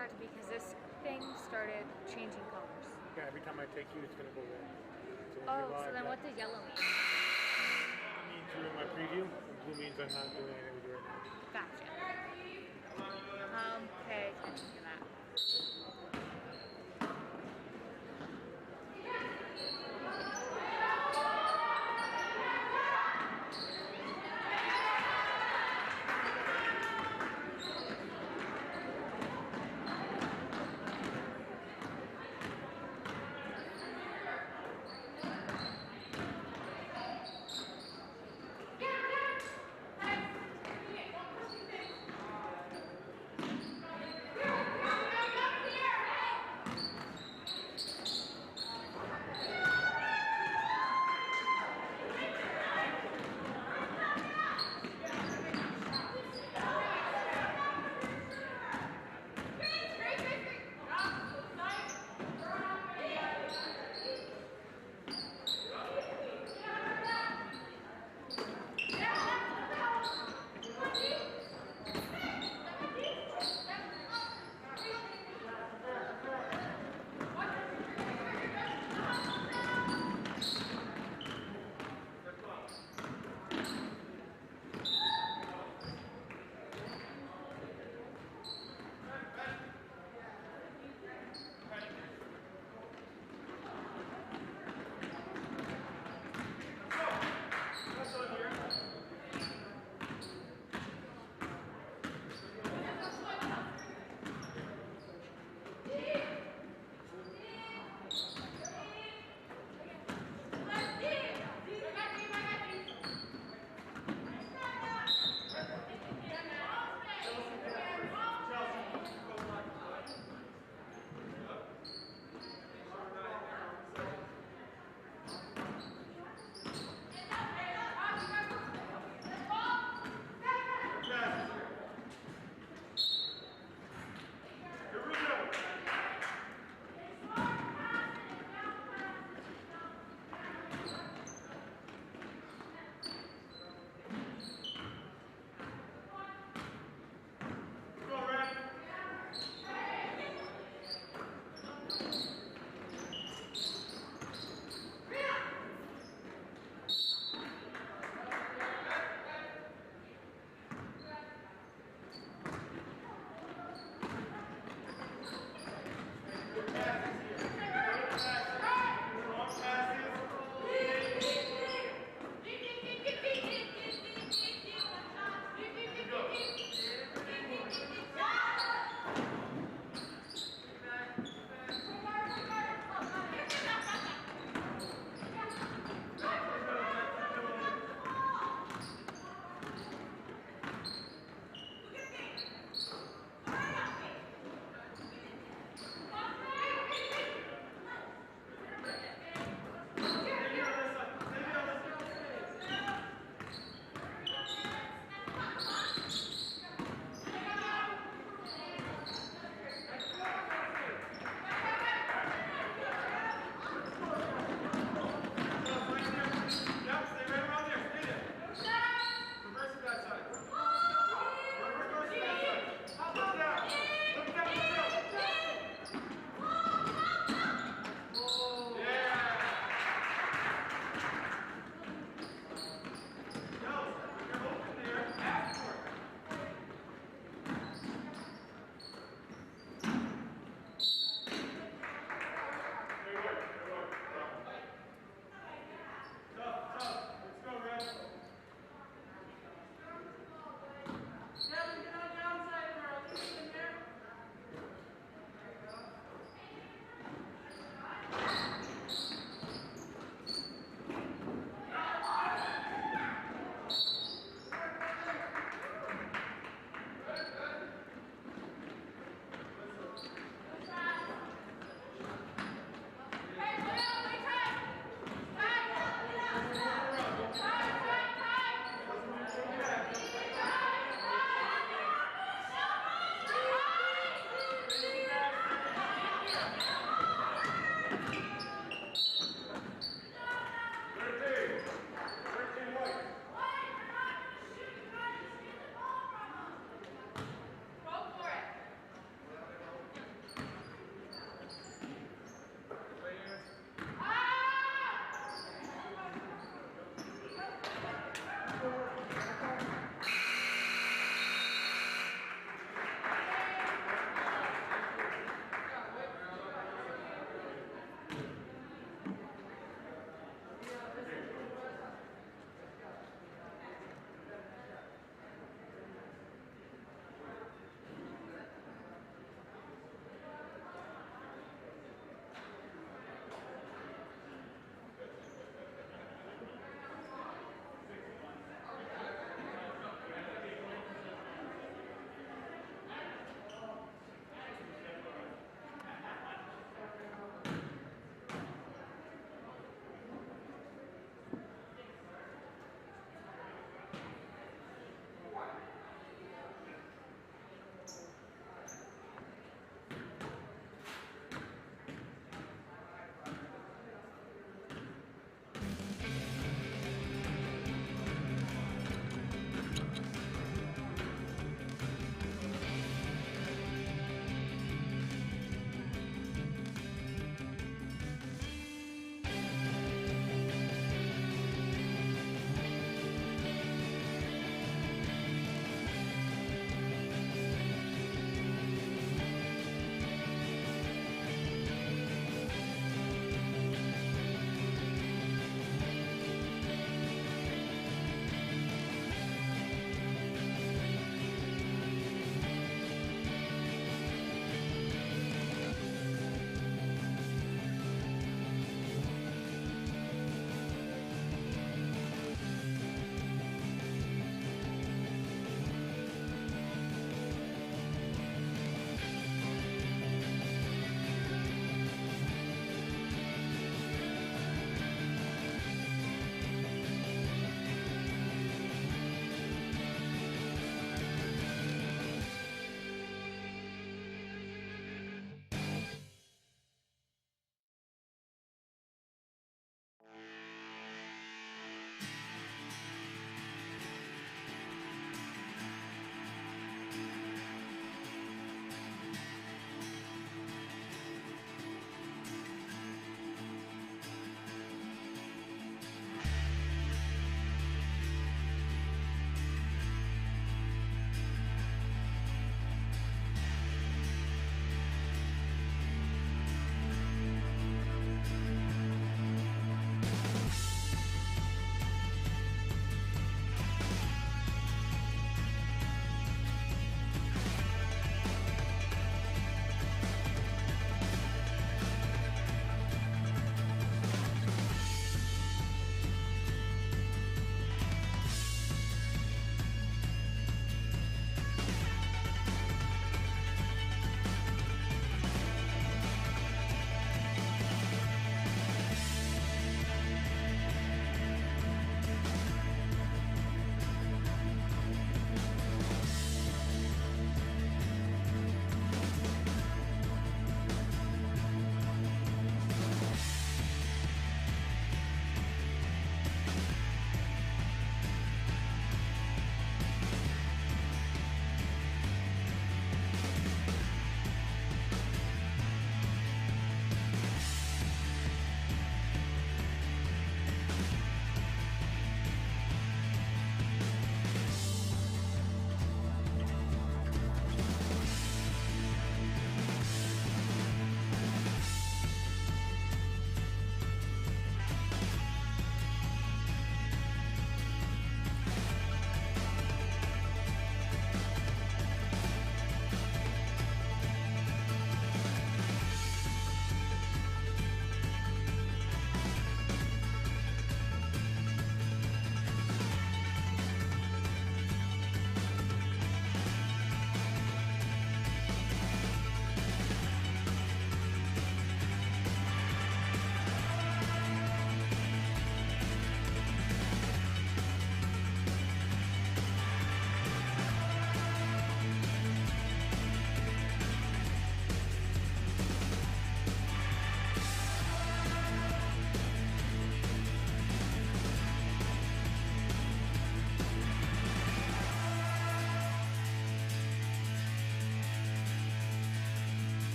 distracted because this thing started changing colors. Yeah, every time I take you, it's gonna go red. So So then what does yellow mean? It means you're in my preview, and blue means I'm not doing anything with you right now. Gotcha. Pay attention to that.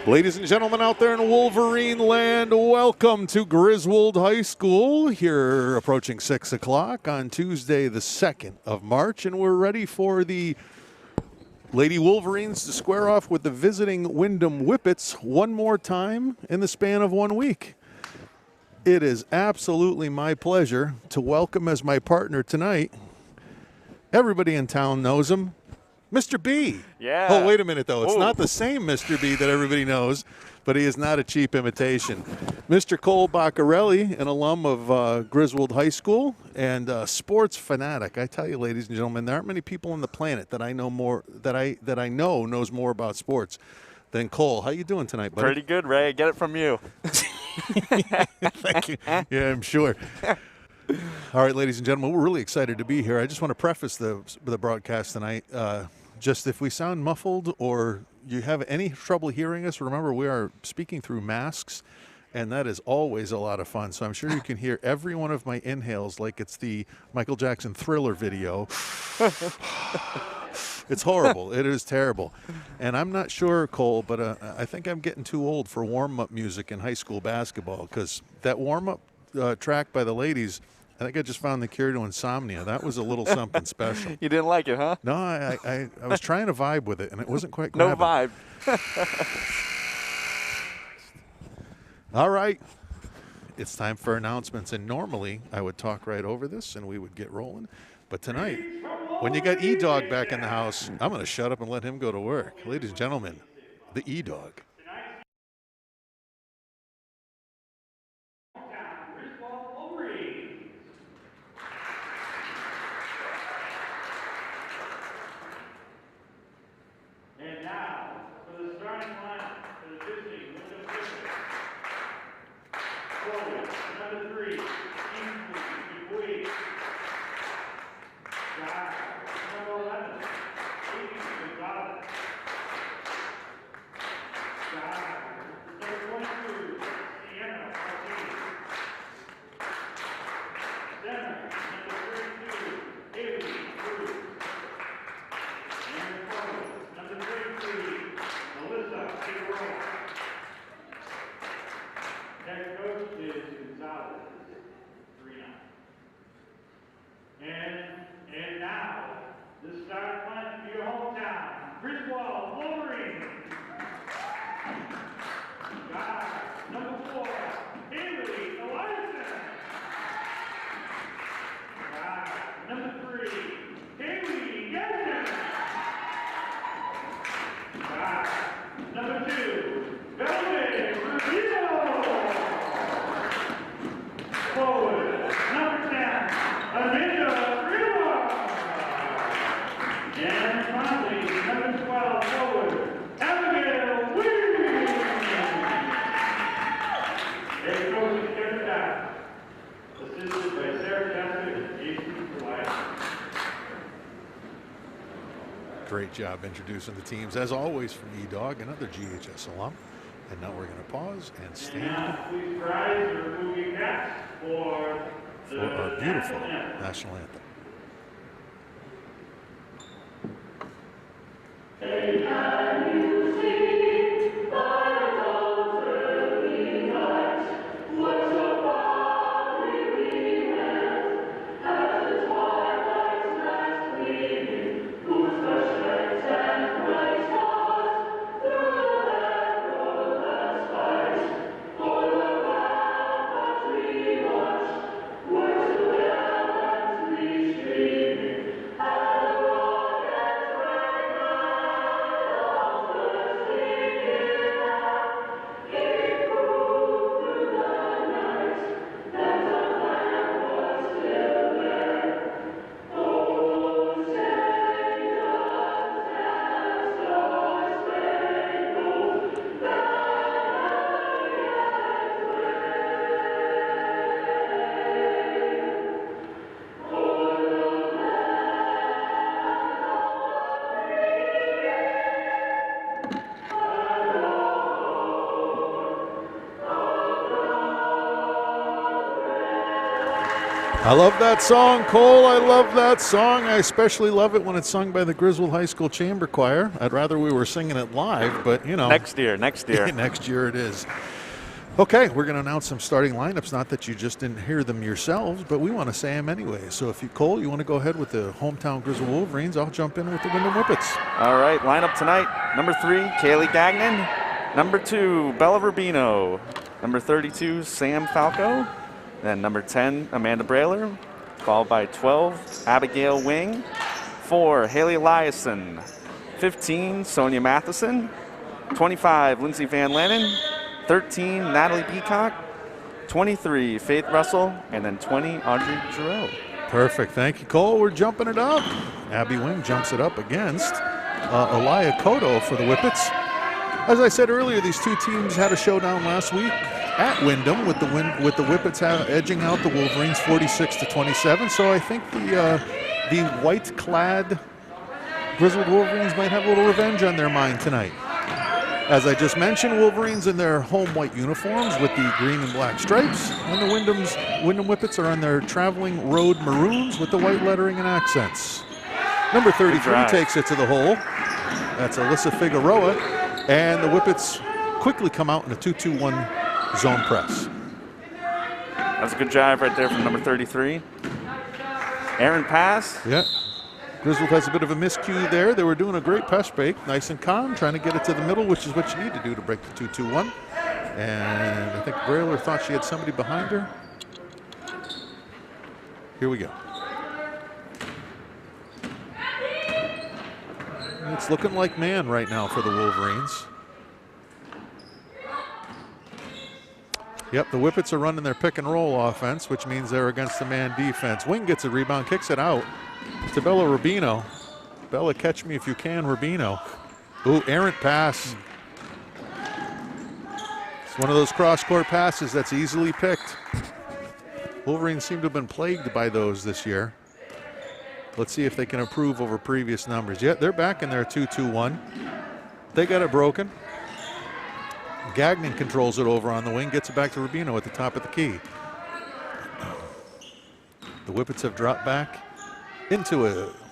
Ladies and gentlemen out there in Wolverine land, welcome to Griswold High School. Here approaching 6 o'clock on Tuesday the 2nd of March, and we're ready for the Lady Wolverines to square off with the visiting Windham Whippets one more time in the span of 1 week. It is absolutely my pleasure to welcome as my partner tonight, everybody in town knows him, Mr. B. Yeah. Oh, wait a minute, though. It's Ooh. not the same Mr. B that everybody knows, but he is not a cheap imitation. Mr. Cole Baccarelli, an alum of Griswold High School and a sports fanatic. I tell you, ladies and gentlemen, there aren't many people on the planet that I know more that I know knows more about sports than Cole. How you doing tonight, buddy? Pretty good, Ray. Get it from you. Thank you. Yeah, I'm sure. All right, ladies and gentlemen, we're really excited to be here. I just want to preface the broadcast tonight. Just if we sound muffled or you have any trouble hearing us, remember we are speaking through masks, and that is always a lot of fun. So I'm sure you can hear every one of my inhales like it's the Michael Jackson Thriller video. It's horrible. It is terrible. And I'm not sure, Cole, but I think I'm getting too old for warm-up music in high school basketball, because that warm-up track by the ladies, I think I just found the cure to insomnia. That was a little something special. You didn't like it, huh? No, I was trying to vibe with it, and it wasn't quite No grabbing. vibe. All right. It's time for announcements, and normally I would talk right over this and we would get rolling. But tonight, when you got E-Dog back in the house, I'm going to shut up and let him go to work. Ladies and gentlemen, the E-Dog. And now, for the starting lineup for the visiting Windham Whippets. Forward, number 3, Kingsley Dupuy. Guard, number 11, Amy Gonzalez. Guard, number 22, Sienna Martinez. Center, number 32, Haley Cruz. And forward, number 33, Melissa Figueroa. Head coach is Gonzalez, 3-9. And now, the starting lineup for your hometown, Griswold Wolverine. Guard, number 4, Haley Eliason. Guard, number 3, Haley Gibson. Guard, number 2, Velvet Rubino. Forward, number 10, Anita Greenwood. And finally, number 12, forward, Abigail Williams. Head coach is Kevin Dow, assisted by Sarah Johnson and Jason Wyatt. Great job introducing the teams, as always, from E-Dog, another GHS alum. And now we're going to pause and And stand now, please rise your moving caps for for our beautiful national anthem. Thank you. I love that song, Cole. I love that song. I especially love it when it's sung by the Griswold High School Chamber Choir. I'd rather we were singing it live, but you know. Next year. Next year it is. Okay, we're going to announce some starting lineups. Not that you just didn't hear them yourselves, but we want to say them anyway. So if you, Cole, you want to go ahead with the hometown Griswold Wolverines, I'll jump in with the Windham Whippets. All right, lineup tonight. Number 3, Kaylee Gagnon. Number 2, Bella Rubino. Number 32, Sam Falco. Then number 10, Amanda Brailer. Followed by 12, Abigail Wing. 4, Haley Eliason. 15, Sonia Matheson. 25, Lindsay Van Lannen. 13, Natalie Peacock. 23, Faith Russell. And then 20, Audrey Giroux. Perfect. Thank you, Cole. We're jumping it up. Abby Wing jumps it up against Elia Cotto for the Whippets. As I said earlier, these two teams had a showdown last week at Windham with the Whippets edging out the Wolverines 46-27. So I think the white-clad Griswold Wolverines might have a little revenge on their mind tonight. As I just mentioned, Wolverines in their home white uniforms with the green and black stripes, and the Windham Whippets are on their traveling road maroons with the white lettering and accents. Number 33 takes it to the hole. That's Alyssa Figueroa, and the Whippets quickly come out in a 2-2-1 zone press. That's a good drive right there from number 33. Aaron pass. Yeah. Griswold has a bit of a miscue there. They were doing a great press break, nice and calm, trying to get it to the middle, which is what you need to do to break the 2-2-1. And I think Brailer thought she had somebody behind her. Here we go. It's looking like man right now for the Wolverines. Yep, the Whippets are running their pick and roll offense, which means they're against the man defense. Wing gets a rebound, kicks it out to Bella Rubino. Bella, catch me if you can, Rubino. Ooh, errant pass. It's one of those cross-court passes that's easily picked. Wolverines seem to have been plagued by those this year. Let's see if they can improve over previous numbers. Yeah, they're back in their 2-2-1. They got it broken. Gagnon controls it over on the wing, gets it back to Rubino at the top of the key. The Whippets have dropped back into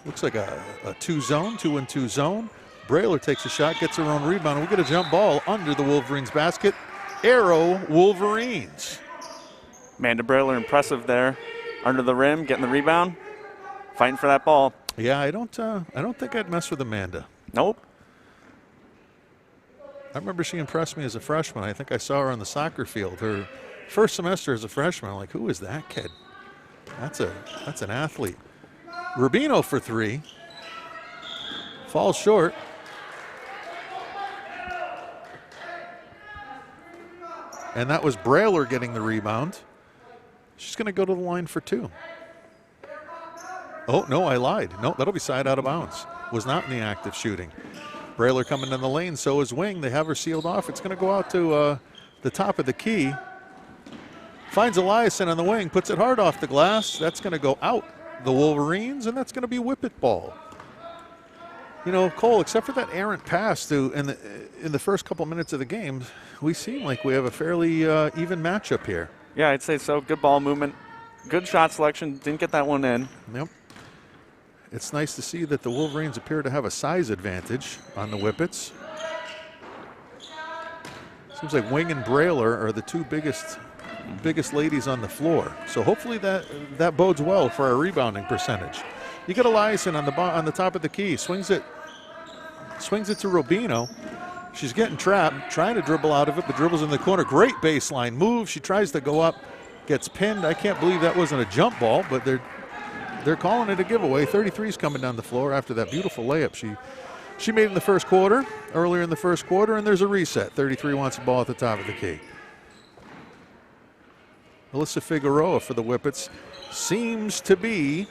looks like a 2-2 zone. Brailer takes a shot, gets her own rebound, and we get a jump ball under the Wolverines basket. Arrow Wolverines. Amanda Brailer impressive there. Under the rim, getting the rebound. Fighting for that ball. Yeah, I don't think I'd mess with Amanda. Nope. I remember she impressed me as a freshman. I think I saw her on the soccer field. Her first semester as a freshman. I'm like, who is that kid? That's an athlete. Rubino for 3. Falls short. And that was Brailer getting the rebound. She's going to go to the line for 2. Oh, no, I lied. No, that'll be side out of bounds. Was not in the act of shooting. Brailer coming in the lane, so is Wing. They have her sealed off. It's going to go out to the top of the key. Finds Eliason on the wing, puts it hard off the glass. That's going to go out the Wolverines, and that's going to be Whippet ball. You know, Cole, except for that errant pass in the first couple minutes of the game, we seem like we have a fairly even matchup here. Yeah, I'd say so. Good ball movement. Good shot selection. Didn't get that one in. Yep. It's nice to see that the Wolverines appear to have a size advantage on the Whippets. Seems like Wing and Brailer are the two biggest ladies on the floor. So hopefully that bodes well for our rebounding percentage. You get Eliason on the top of the key, swings it to Rubino. She's getting trapped, trying to dribble out of it, but dribbles in the corner. Great baseline move. She tries to go up, gets pinned. I can't believe that wasn't a jump ball, but they're calling it a giveaway. 33's coming down the floor after that beautiful layup she made in the first quarter, earlier in the first quarter, and there's a reset. 33 wants the ball at the top of the key. Alyssa Figueroa for the Whippets seems to be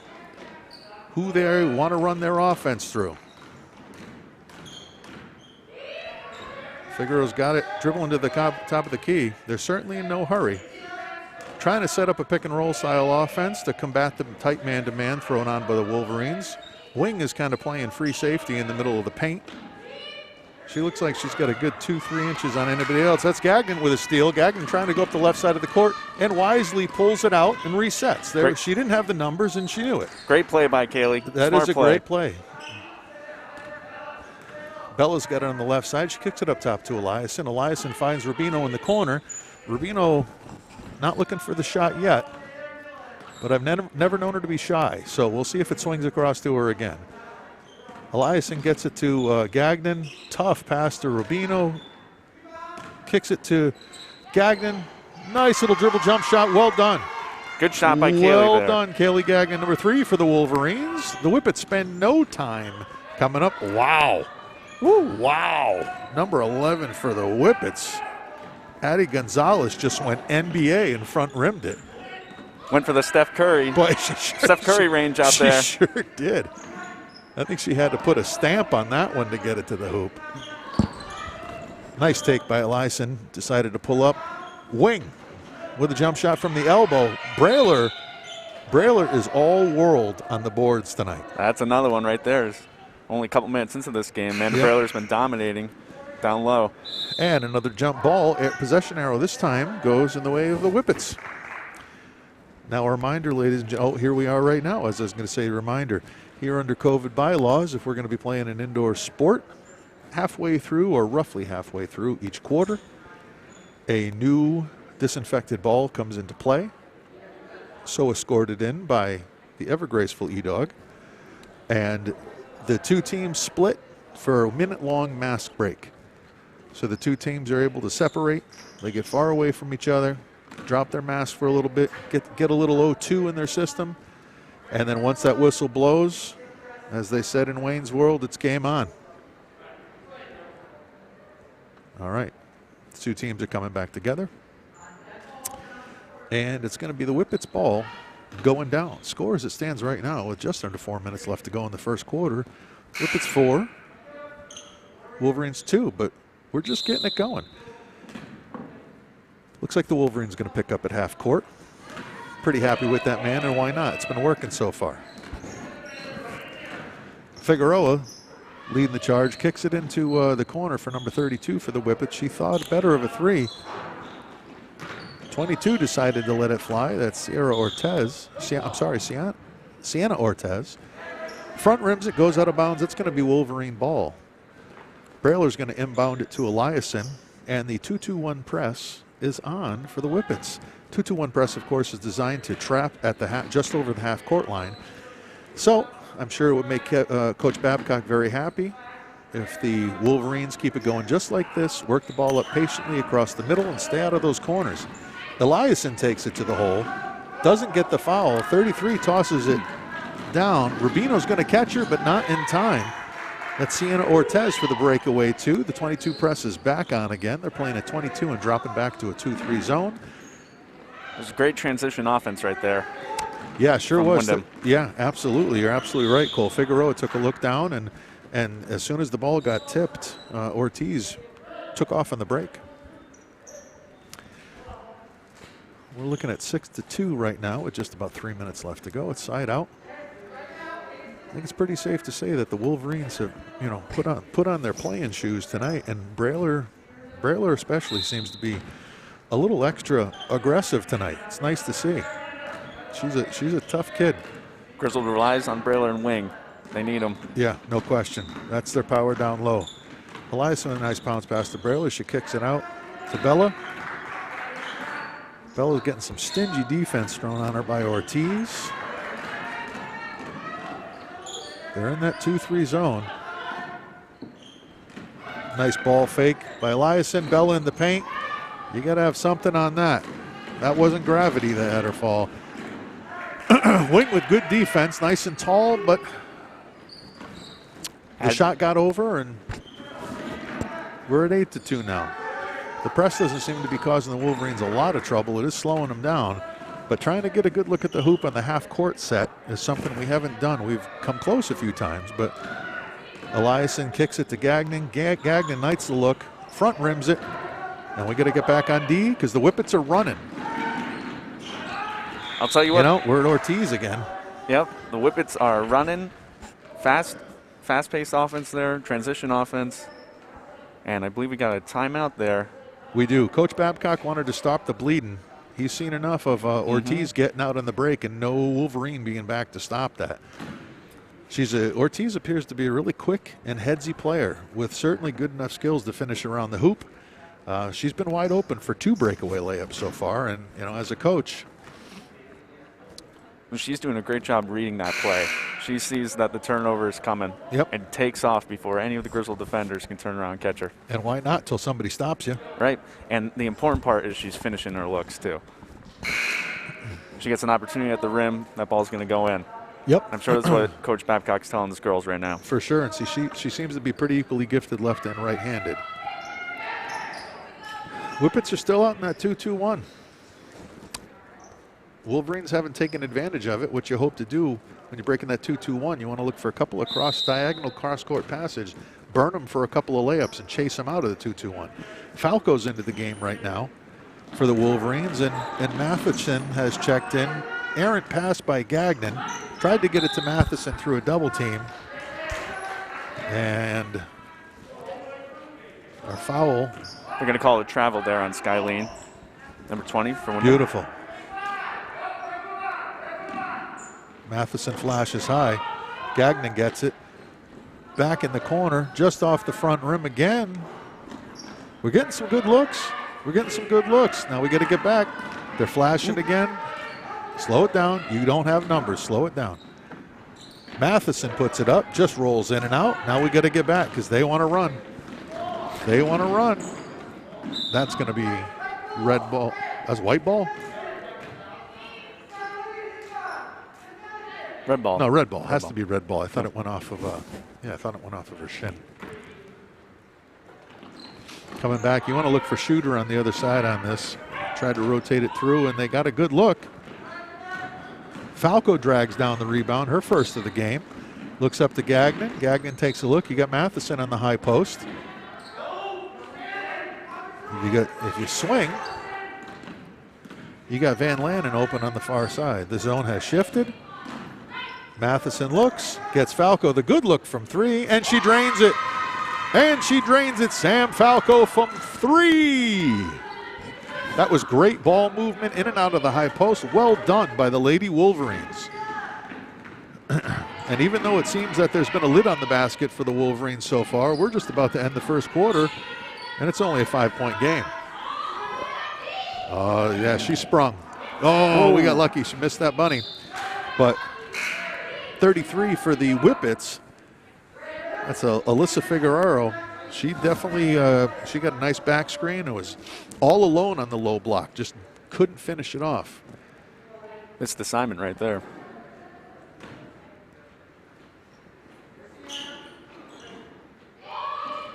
who they want to run their offense through. Figueroa's got it, dribbling to the top of the key. They're certainly in no hurry. Trying to set up a pick and roll style offense to combat the tight man-to-man thrown on by the Wolverines. Wing is kind of playing free safety in the middle of the paint. She looks like she's got a good 2-3 inches on anybody else. That's Gagnon with a steal. Gagnon trying to go up the left side of the court and wisely pulls it out and resets. There, she didn't have the numbers and she knew it. Great play by Kaylee. That Smart is a great play. Bella's got it on the left side. She kicks it up top to Eliason. Eliason finds Rubino in the corner. Rubino not looking for the shot yet, but I've never known her to be shy, so we'll see if it swings across to her again. Eliason gets it to Gagnon. Tough pass to Rubino. Kicks it to Gagnon. Nice little dribble jump shot. Well done. Good shot by Kaylee Well done, Kaylee Gagnon, number 3 for the Wolverines. The Whippets spend no time coming up. Wow. Woo, wow. Number 11 for the Whippets. Addie Gonzalez just went NBA and front rimmed it. Went for the Steph Curry. Boy, Steph Curry range out there. She sure did. I think she had to put a stamp on that one to get it to the hoop. Nice take by Eliason. Decided to pull up. Wing with a jump shot from the elbow. Brailer is all world on the boards tonight. That's another one right there. It's only a couple minutes into this game. Amanda Brailer's been dominating down low. And another jump ball. Possession arrow this time goes in the way of the Whippets. Now a reminder, ladies and gentlemen. Oh, here we are right now, as I was going to say, a reminder. Here under COVID bylaws, if we're going to be playing an indoor sport, halfway through or roughly halfway through each quarter, a new disinfected ball comes into play. So escorted in by the ever graceful E-Dog. And the two teams split for a minute-long mask break. So the two teams are able to separate. They get far away from each other, drop their masks for a little bit, get a little O2 in their system. And then once that whistle blows, as they said in Wayne's World, it's game on. All right. The two teams are coming back together. And it's going to be the Whippets ball going down. Score as it stands right now with just under 4 minutes left to go in the first quarter. Whippets 4, Wolverines 2, but we're just getting it going. Looks like the Wolverines going to pick up at half court. Pretty happy with that, man, and why not? It's been working so far. Figueroa leading the charge, kicks it into the corner for number 32 for the Whippets. She thought better of a 3. 22 decided to let it fly. That's Sienna Ortez. Front rims it, goes out of bounds. It's going to be Wolverine ball. Brailer's going to inbound it to Eliason, and the 2-2-1 press is on for the Whippets. 2-2-1 press, of course, is designed to trap at the just over the half-court line. So I'm sure it would make Coach Babcock very happy if the Wolverines keep it going just like this, work the ball up patiently across the middle, and stay out of those corners. Eliason takes it to the hole, doesn't get the foul. 33 tosses it down. Rubino's going to catch her, but not in time. That's Sienna Ortez for the breakaway, too. The 22 press is back on again. They're playing at 22 and dropping back to a 2-3 zone. It was a great transition offense right there. Yeah, sure was. Windham. Yeah, absolutely. You're absolutely right, Cole. Figueroa took a look down, and as soon as the ball got tipped, Ortiz took off on the break. We're looking at 6-2 right now with just about 3 minutes left to go. It's side out. I think it's pretty safe to say that the Wolverines have, put on their playing shoes tonight, and Brailer especially seems to be a little extra aggressive tonight. It's nice to see. She's a tough kid. Griswold relies on Brailer and wing. They need them. Yeah, no question. That's their power down low. Elias with a nice bounce pass to Brailer. She kicks it out to Bella. Bella's getting some stingy defense thrown on her by Ortiz. They're in that 2-3 zone. Nice ball fake by Eliason. Bella in the paint. You got to have something on that. That wasn't gravity that had her fall. Wing with good defense, nice and tall, but the shot got over, and we're at 8-2 now. The press doesn't seem to be causing the Wolverines a lot of trouble. It is slowing them down, but trying to get a good look at the hoop on the half-court set is something we haven't done. We've come close a few times, but Eliason kicks it to Gagnon. Gagnon knights the look, front rims it, and we got to get back on D because the Whippets are running. I'll tell you what. We're at Ortiz again. Yep, the Whippets are running. Fast-paced offense there, transition offense. And I believe we got a timeout there. We do. Coach Babcock wanted to stop the bleeding. He's seen enough of Ortiz getting out on the break and no Wolverine being back to stop that. Ortiz appears to be a really quick and headsy player with certainly good enough skills to finish around the hoop. She's been wide open for 2 breakaway layups so far, and as a coach, she's doing a great job reading that play. She sees that the turnover is coming and takes off before any of the Griswold defenders can turn around and catch her. And why not till somebody stops you? Right. And the important part is she's finishing her looks too. She gets an opportunity at the rim, that ball's going to go in. Yep. I'm sure that's what Coach Babcock's telling his girls right now. For sure. And see, she seems to be pretty equally gifted left and right-handed. Whippets are still out in that 2-2-1. Wolverines haven't taken advantage of it, which you hope to do when you're breaking that 2-2-1. You want to look for a couple of diagonal cross-court passage, burn them for a couple of layups, and chase them out of the 2-2-1. Falco's into the game right now for the Wolverines, and Matheson has checked in. Errant pass by Gagnon. Tried to get it to Matheson through a double team. And our foul. They're going to call it travel there on Skyline. Number 20 for Windham. Beautiful. Matheson flashes high. Gagnon gets it. Back in the corner, just off the front rim again. We're getting some good looks. Now we got to get back. They're flashing again. Slow it down. You don't have numbers. Slow it down. Matheson puts it up, just rolls in and out. Now we got to get back because they want to run. That's going to be red ball. That's white ball? Red ball. No, red ball. Has to be red ball. I thought it went off of her shin. Coming back, you want to look for Shooter on the other side on this. Tried to rotate it through, and they got a good look. Falco drags down the rebound, her first of the game. Looks up to Gagnon. Gagnon takes a look. You got Matheson on the high post. If you swing, you got Van Lanen open on the far side. The zone has shifted. Matheson looks, gets Falco the good look from 3, and she drains it. Sam Falco from 3. That was great ball movement in and out of the high post. Well done by the Lady Wolverines. And even though it seems that there's been a lid on the basket for the Wolverines so far, we're just about to end the first quarter, and it's only a 5-point game. Oh, yeah, she sprung. Oh, we got lucky. She missed that bunny. But 33 for the Whippets. That's Alyssa Figueroa. She definitely she got a nice back screen. It was all alone on the low block. Just couldn't finish it off. It's the Simon right there.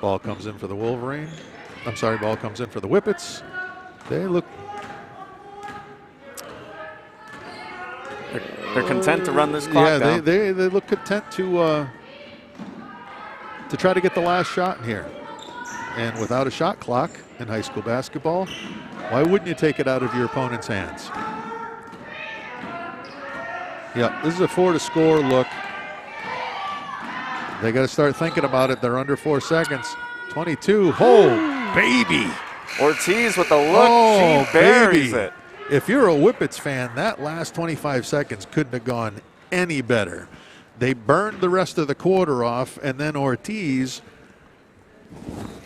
Ball comes in for the Wolverine. I'm sorry, ball comes in for the Whippets. They look. They're content to run this clock down. They look content to try to get the last shot in here. And without a shot clock in high school basketball, why wouldn't you take it out of your opponent's hands? Yeah, this is a 4-to-score look. They got to start thinking about it. They're under 4 seconds. 22. Oh, baby. Ortiz with the look. She buries it. If you're a Whippets fan, that last 25 seconds couldn't have gone any better. They burned the rest of the quarter off, and then Ortiz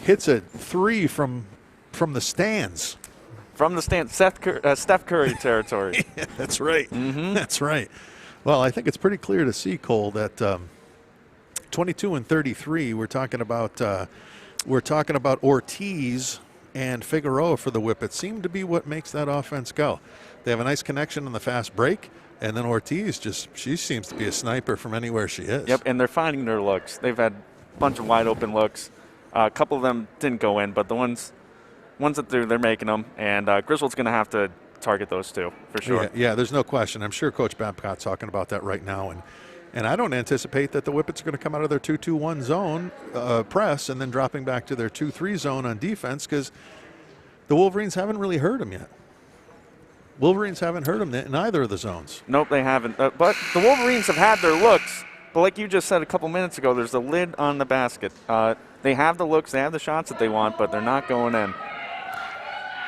hits a 3 from the stands. From the stands, Steph Curry territory. Yeah, that's right. That's right. Well, I think it's pretty clear to see, Cole, that 22 and 33. We're talking about Ortiz and Figueroa for the Whippets seem to be what makes that offense go. They have a nice connection on the fast break, and then Ortiz she seems to be a sniper from anywhere she is. Yep, and they're finding their looks. They've had a bunch of wide open looks. A couple of them didn't go in, but the ones that they're making them, and Griswold's going to have to target those two for sure. Yeah, there's no question. I'm sure Coach Babcock's talking about that right now, and I don't anticipate that the Whippets are going to come out of their 2-2-1 zone press and then dropping back to their 2-3 zone on defense because the Wolverines haven't really hurt them yet. Wolverines haven't hurt them in either of the zones. Nope, they haven't. But the Wolverines have had their looks. But like you just said a couple minutes ago, there's a lid on the basket. They have the looks, they have the shots that they want, but they're not going in.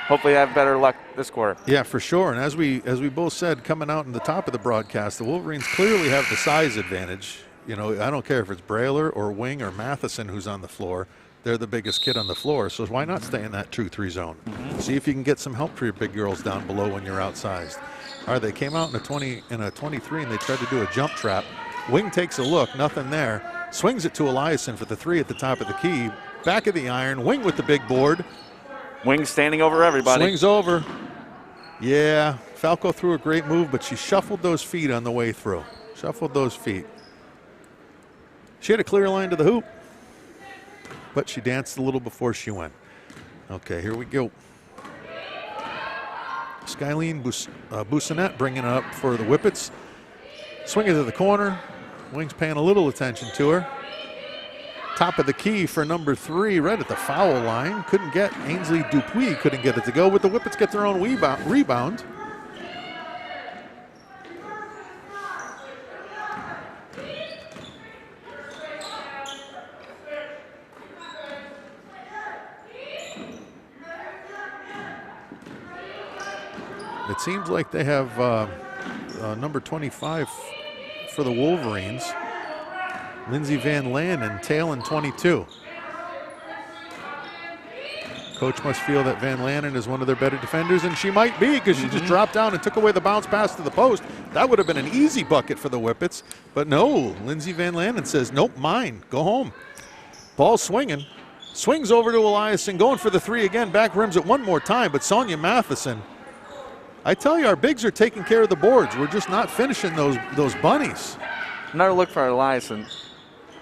Hopefully they have better luck this quarter. Yeah, for sure. And as we both said coming out in the top of the broadcast, the Wolverines clearly have the size advantage. You know, I don't care if it's Brailer or Wing or Matheson who's on the floor. They're the biggest kid on the floor, so why not stay in that 2-3 zone? See if you can get some help for your big girls down below when you're outsized. All right, they came out in a 23, and they tried to do a jump trap. Wing takes a look, nothing there. Swings it to Eliason for the 3 at the top of the key. Back of the iron, Wing with the big board. Wing standing over everybody. Swings over. Yeah, Falco threw a great move, but she shuffled those feet on the way through. Shuffled those feet. She had a clear line to the hoop, but she danced a little before she went. Okay, here we go. Skyline Busanet bringing it up for the Whippets. Swing it to the corner. Wing's paying a little attention to her. Top of the key for number 3, right at the foul line. Couldn't get, Ainsley Dupuis couldn't get it to go, but the Whippets get their own rebound. It seems like they have number 25 for the Wolverines, Lindsey Van Lanen, tailing 22. Coach must feel that Van Lanen is one of their better defenders, and she might be because she just dropped down and took away the bounce pass to the post. That would have been an easy bucket for the Whippets, but no, Lindsey Van Lanen says, nope, mine, go home. Ball swinging, swings over to Eliason, going for the 3 again, back rims it one more time, but Sonia Matheson, I tell you, our bigs are taking care of the boards. We're just not finishing those bunnies. Another look for Eliason.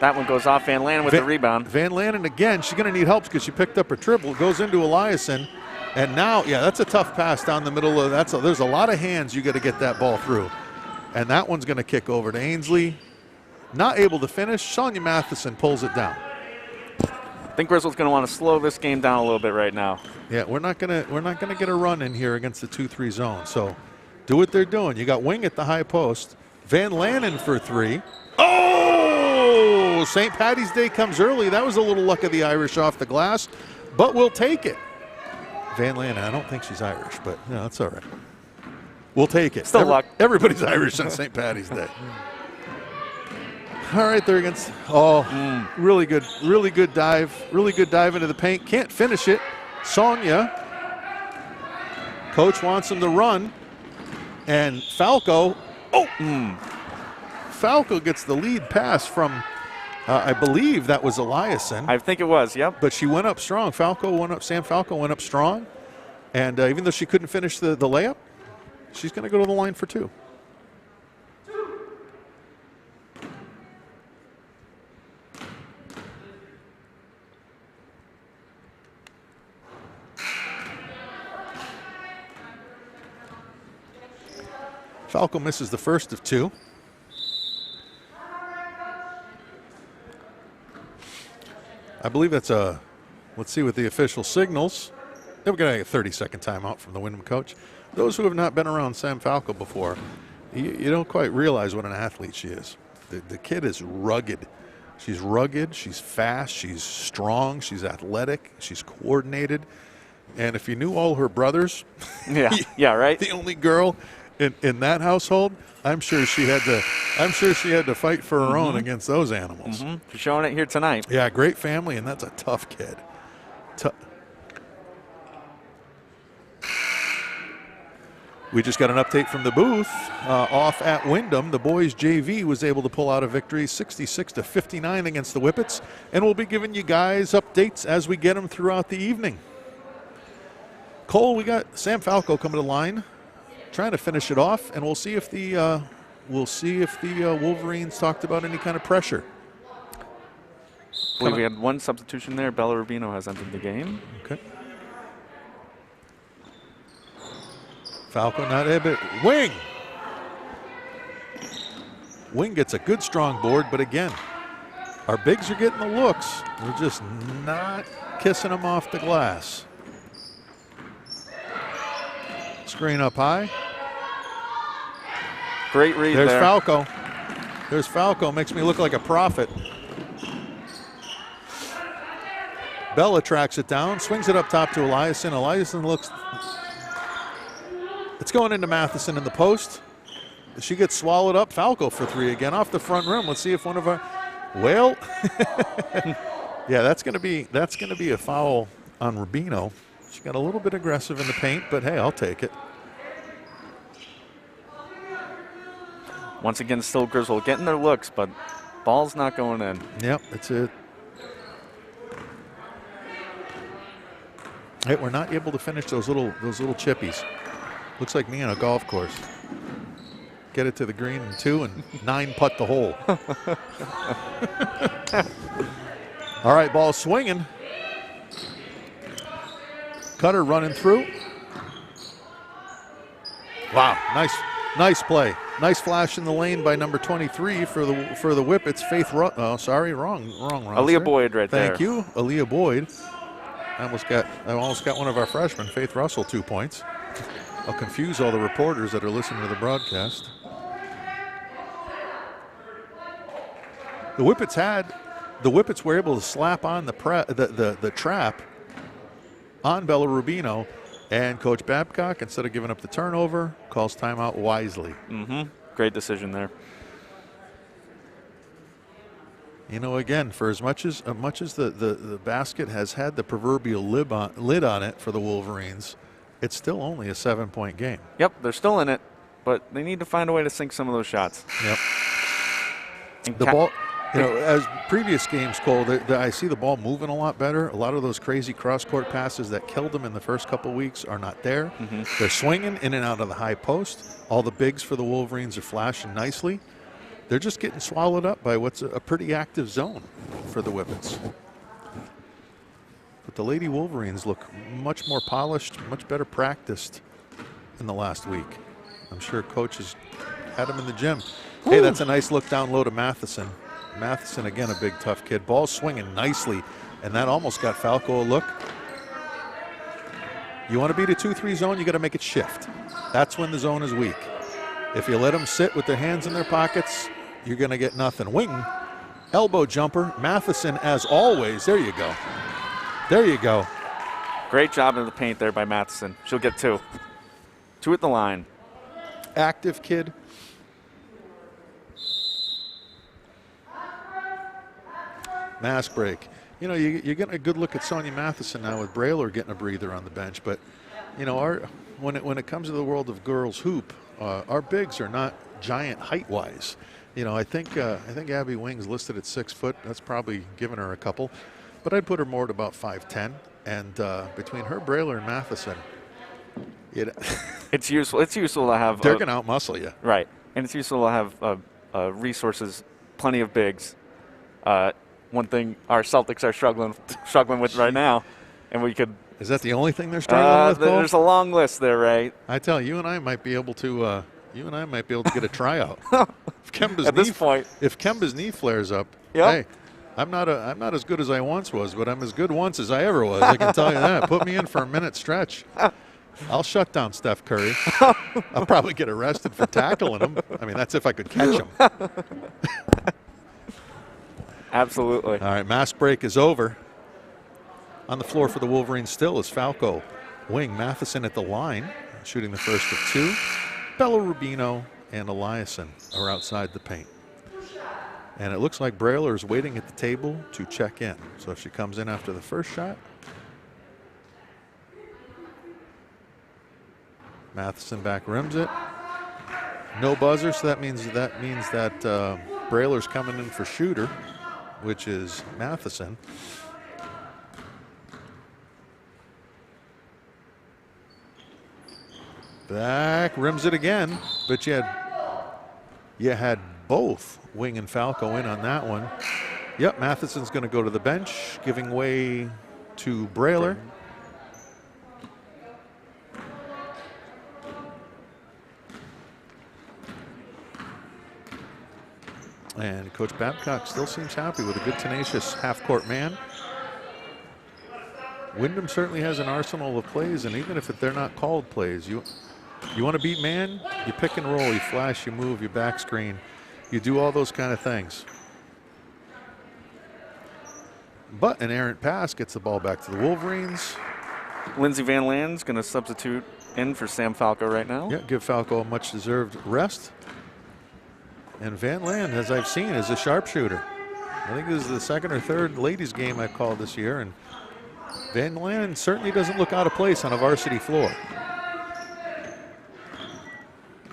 That one goes off Van Lanen with the rebound. Van Lanen again, she's going to need help because she picked up her triple. Goes into Eliason, and now, yeah, that's a tough pass down the middle of there's a lot of hands you got to get that ball through. And that one's going to kick over to Ainsley. Not able to finish. Sonia Matheson pulls it down. I think Griswold's going to want to slow this game down a little bit right now. Yeah, we're not gonna get a run in here against the 2-3 zone. So do what they're doing. You got Wing at the high post. Van Lanen for 3. Oh! St. Patty's Day comes early. That was a little luck of the Irish off the glass, but we'll take it. Van Lanen, I don't think she's Irish, but no, that's all right. We'll take it. Still luck. Everybody's Irish on St. Patty's Day. All right, there against. Really good dive into the paint. Can't finish it. Sonia. Coach wants him to run, and Falco. Falco gets the lead pass from, I believe that was Eliason. I think it was. Yep. But she went up strong. Sam Falco went up strong, and even though she couldn't finish the layup, she's going to go to the line for 2. Falco misses the first of 2. I believe that's let's see what the official signals. Then we're going to get a 30-second timeout from the Windham coach. Those who have not been around Sam Falco before, you don't quite realize what an athlete she is. The kid is rugged. She's rugged, she's fast, she's strong, she's athletic, she's coordinated. And if you knew all her brothers, yeah, right. The only girl in that household, I'm sure she had to fight for her own against those animals. She's showing it here tonight. Yeah, great family, and that's a tough kid. We just got an update from the booth. Off at Windham, the boys JV was able to pull out a victory 66-59 against the Whippets, and we'll be giving you guys updates as we get them throughout the evening. Cole, we got Sam Falco coming to the line, trying to finish it off, and we'll see if the Wolverines talked about any kind of pressure. I believe we had one substitution there. Bella Rubino has entered the game. Okay. Falco not able. Wing. Wing gets a good strong board, but again, our bigs are getting the looks. We're just not kissing them off the glass. Screen up high. Great read there. There's Falco. There's Falco. Makes me look like a prophet. Bella tracks it down, swings it up top to Eliason. Eliason looks. It's going into Matheson in the post. She gets swallowed up. Falco for three again off the front rim. Let's see if one of our. Well, yeah, that's going to be a foul on Rubino. She got a little bit aggressive in the paint, but hey, I'll take it. Once again, still Griswold getting their looks, but ball's not going in. Yep, that's it. Hey, we're not able to finish those little chippies. Looks like me on a golf course. Get it to the green in 2 and 9 putt the hole. All right, ball swinging. Cutter running through. Wow, nice play. Nice flash in the lane by number 23 for the Whippets. Faith. Oh, sorry, wrong. Aaliyah Boyd right there. Thank you, Aaliyah Boyd. I almost got one of our freshmen, Faith Russell, 2 points. I'll confuse all the reporters that are listening to the broadcast. The Whippets were able to slap on the trap on Bella Rubino, and Coach Babcock, instead of giving up the turnover, calls timeout wisely. Great decision there. You know, again, for as much as the basket has had the proverbial lid on it for the Wolverines, it's still only a 7-point game. Yep, they're still in it, but they need to find a way to sink some of those shots. Yep. And The ball, you know, as previous games, Cole, I see the ball moving a lot better. A lot of those crazy cross-court passes that killed them in the first couple weeks are not there. They're swinging in and out of the high post. All the bigs for the Wolverines are flashing nicely. They're just getting swallowed up by what's a pretty active zone for the Whippets. But the Lady Wolverines look much more polished, much better practiced in the last week. I'm sure Coach has had them in the gym. Ooh. Hey, that's a nice look down low to Matheson. Matheson, again, a big, tough kid. Ball swinging nicely, and that almost got Falco a look. You want to beat a 2-3 zone, you got to make it shift. That's when the zone is weak. If you let them sit with their hands in their pockets, you're going to get nothing. Wing, elbow jumper. Matheson, as always. There you go. There you go. Great job in the paint there by Matheson. She'll get 2. 2 at the line. Active kid. Mask break. You know, you're getting a good look at Sonia Matheson now with Brailer getting a breather on the bench. But, you know, when it comes to the world of girls hoop, our bigs are not giant height-wise. You know, I think Abby Wing's listed at 6 foot. That's probably giving her a couple. But I'd put her more at about 5'10". And between her, Brailer, and Matheson, it's useful. It's useful to have. They're going to outmuscle you. Right. And it's useful to have resources, plenty of bigs. One thing our Celtics are struggling with right now, and we could. Is that the only thing they're struggling with, Cole? There's a long list there, right? I tell you, I might be able to get a tryout. If Kemba's At this point, if Kemba's knee flares up, yep. Hey, I'm not as good as I once was, but I'm as good once as I ever was. I can tell you that. Put me in for a minute stretch. I'll shut down Steph Curry. I'll probably get arrested for tackling him. I mean, that's if I could catch him. Absolutely. All right, mask break is over. On the floor for the Wolverines still is Falco. Wing, Matheson at the line, shooting the first of 2. Bella Rubino and Eliason are outside the paint. And it looks like Brailer is waiting at the table to check in. So if she comes in after the first shot. Matheson back rims it. No buzzer, so that means that Brailer's coming in for shooter, which is Matheson. Back rims it again, but you had both Wing and Falco in on that one. Yep, Matheson's going to go to the bench, giving way to Brailer. And Coach Babcock still seems happy with a good, tenacious half-court man. Windham certainly has an arsenal of plays, and even if they're not called plays, you want to beat man, you pick and roll, you flash, you move, you back screen, you do all those kind of things. but an errant pass gets the ball back to the Wolverines. Lindsey Van Land's going to substitute in for Sam Falco right now. Yeah, give Falco a much-deserved rest. And Van Land, as I've seen, is a sharpshooter. I think this is the second or third ladies game I've called this year, and Van Land certainly doesn't look out of place on a varsity floor.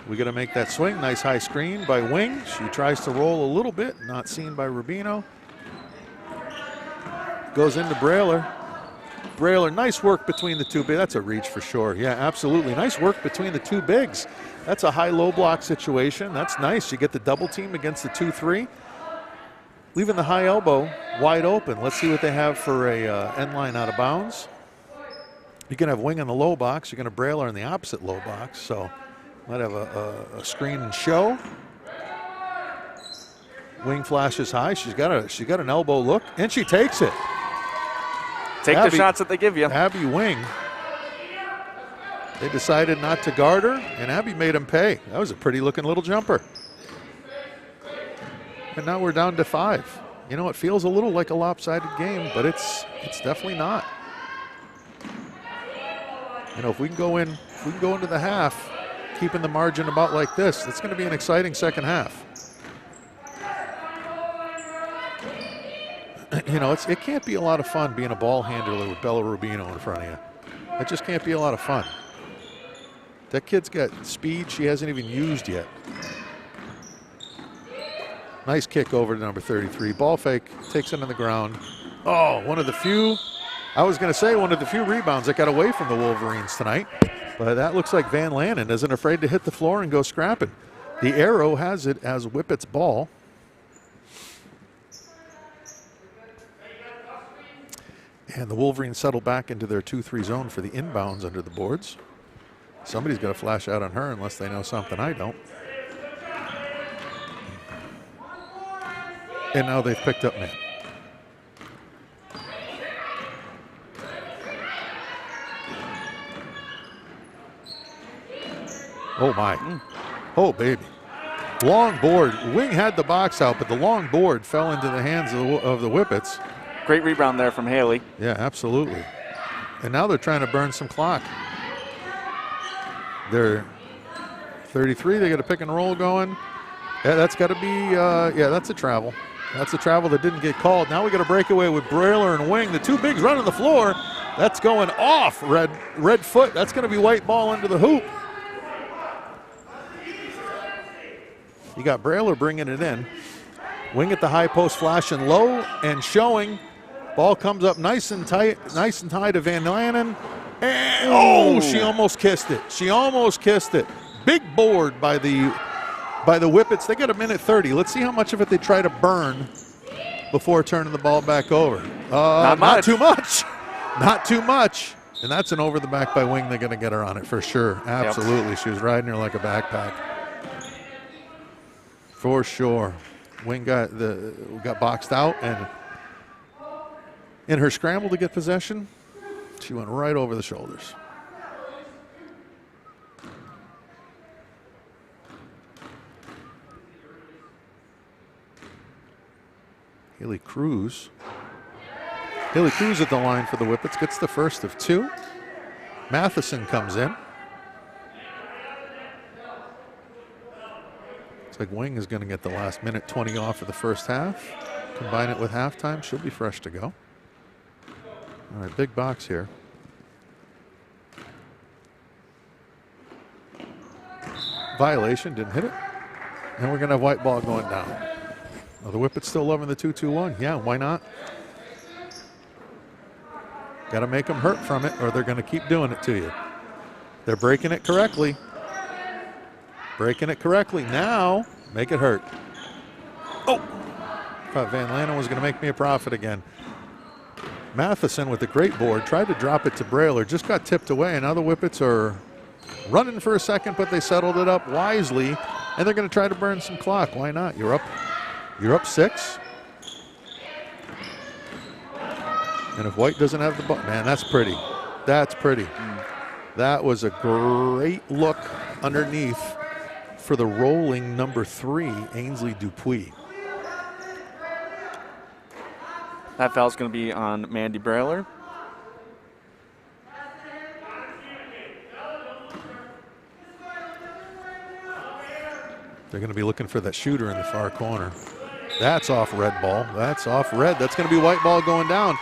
We got to make that swing. Nice high screen by Wing. She tries to roll a little bit, not seen by Rubino. Goes into Brailer. Brailer, nice work between the two bigs. That's a reach for sure. Yeah, absolutely. Nice work between the two bigs. That's a high-low block situation. That's nice. You get the double team against the 2-3. Leaving the high elbow wide open. Let's see what they have for a end line out of bounds. You're going to have Wing in the low box. You're going to Brailer in the opposite low box. So might have a screen and show. Wing flashes high. She's got an elbow look, and she takes it. Take the shots that they give you. Abby Wing. They decided not to guard her, and Abby made him pay. That was a pretty looking little jumper. And now we're down to 5. You know, it feels a little like a lopsided game, but it's definitely not. You know, if we can go into the half, keeping the margin about like this, it's going to be an exciting second half. You know, it can't be a lot of fun being a ball handler with Bella Rubino in front of you. It just can't be a lot of fun. That kid's got speed she hasn't even used yet. Nice kick over to number 33. Ball fake, takes it on the ground. Oh, one of the few rebounds that got away from the Wolverines tonight. But that looks like Van Lannen isn't afraid to hit the floor and go scrapping. The arrow has it as Whippet's ball. And the Wolverines settle back into their 2-3 zone for the inbounds under the boards. Somebody's got to flash out on her unless they know something I don't. And now they've picked up man. Oh my. Oh baby. Long board. Wing had the box out, but the long board fell into the hands of the Whippets. Great rebound there from Haley. Yeah, absolutely. And now they're trying to burn some clock. They're 33. They got a pick and roll going. Yeah, that's got to be, that's a travel. That's a travel that didn't get called. Now we got a breakaway with Brailer and Wing. The two bigs running the floor. That's going off. Red foot. That's going to be white ball into the hoop. You got Brailer bringing it in. Wing at the high post, flashing low and showing. Ball comes up nice and high to Van Lannen. And, she almost kissed it. She almost kissed it. Big board by the Whippets. They got a minute 30. Let's see how much of it they try to burn before turning the ball back over. Not too much. Not too much. And that's an over the back by Wing. They're going to get her on it for sure. Absolutely. Yep. She was riding her like a backpack. For sure. Wing got boxed out, and in her scramble to get possession, she went right over the shoulders. Haley Cruz at the line for the Whippets, gets the first of 2. Matheson comes in. Looks like Wing is going to get the last minute 20 off of the first half. Combine it with halftime, she'll be fresh to go. All right, big box here. Violation, didn't hit it. And we're going to have white ball going down. Well, the Whippets still loving the 2-2-1. Yeah, why not? Got to make them hurt from it, or they're going to keep doing it to you. They're breaking it correctly. Breaking it correctly. Now, make it hurt. Oh! Thought Van Lannen was going to make me a profit again. Matheson with a great board. Tried to drop it to Brailer. Just got tipped away, and now the Whippets are running for a second, but they settled it up wisely, and they're going to try to burn some clock. Why not? You're up 6. And if White doesn't have the ball, man, that's pretty. That's pretty. That was a great look underneath for the rolling number 3, Ainsley Dupuis. That foul's going to be on Mandy Brailer. They're going to be looking for that shooter in the far corner. That's off red ball. That's off red. That's going to be white ball going down.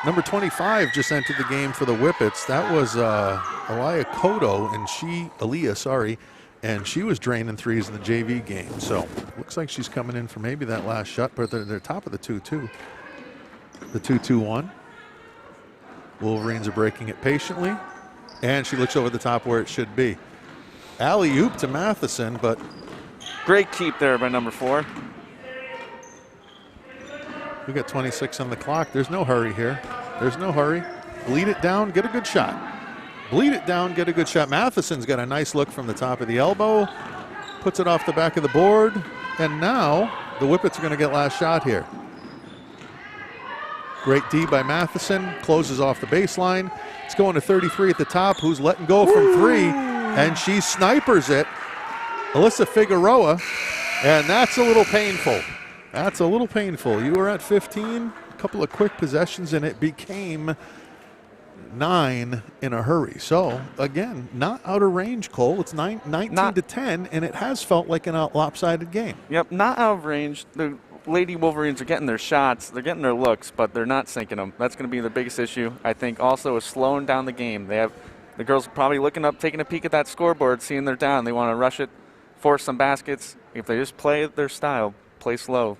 Number 25 just entered the game for the Whippets. That was Aaliyah Cotto, and she was draining threes in the JV game. So looks like she's coming in for maybe that last shot, but they're top of the 2-2. The 2-2-1. Wolverines are breaking it patiently, and she looks over the top where it should be. Alley-oop to Matheson, but great keep there by number 4. we got 26 on the clock. There's no hurry here. There's no hurry. Bleed it down, get a good shot. Bleed it down, get a good shot. Matheson's got a nice look from the top of the elbow. Puts it off the back of the board. And now the Whippets are going to get last shot here. Great D by Matheson. Closes off the baseline. It's going to 33 at the top. Who's letting go from 3? And she snipers it. Alyssa Figueroa. And that's a little painful. That's a little painful. You were at 15. A couple of quick possessions, and it became 9 in a hurry. So, again, not out of range, Cole. It's 19 to 10, and it has felt like an lopsided game. Yep, not out of range. The Lady Wolverines are getting their shots. They're getting their looks, but they're not sinking them. That's going to be the biggest issue. I think also is slowing down the game. The girls are probably looking up, taking a peek at that scoreboard, seeing they're down. They want to rush it, force some baskets. If they just play their style, play slow,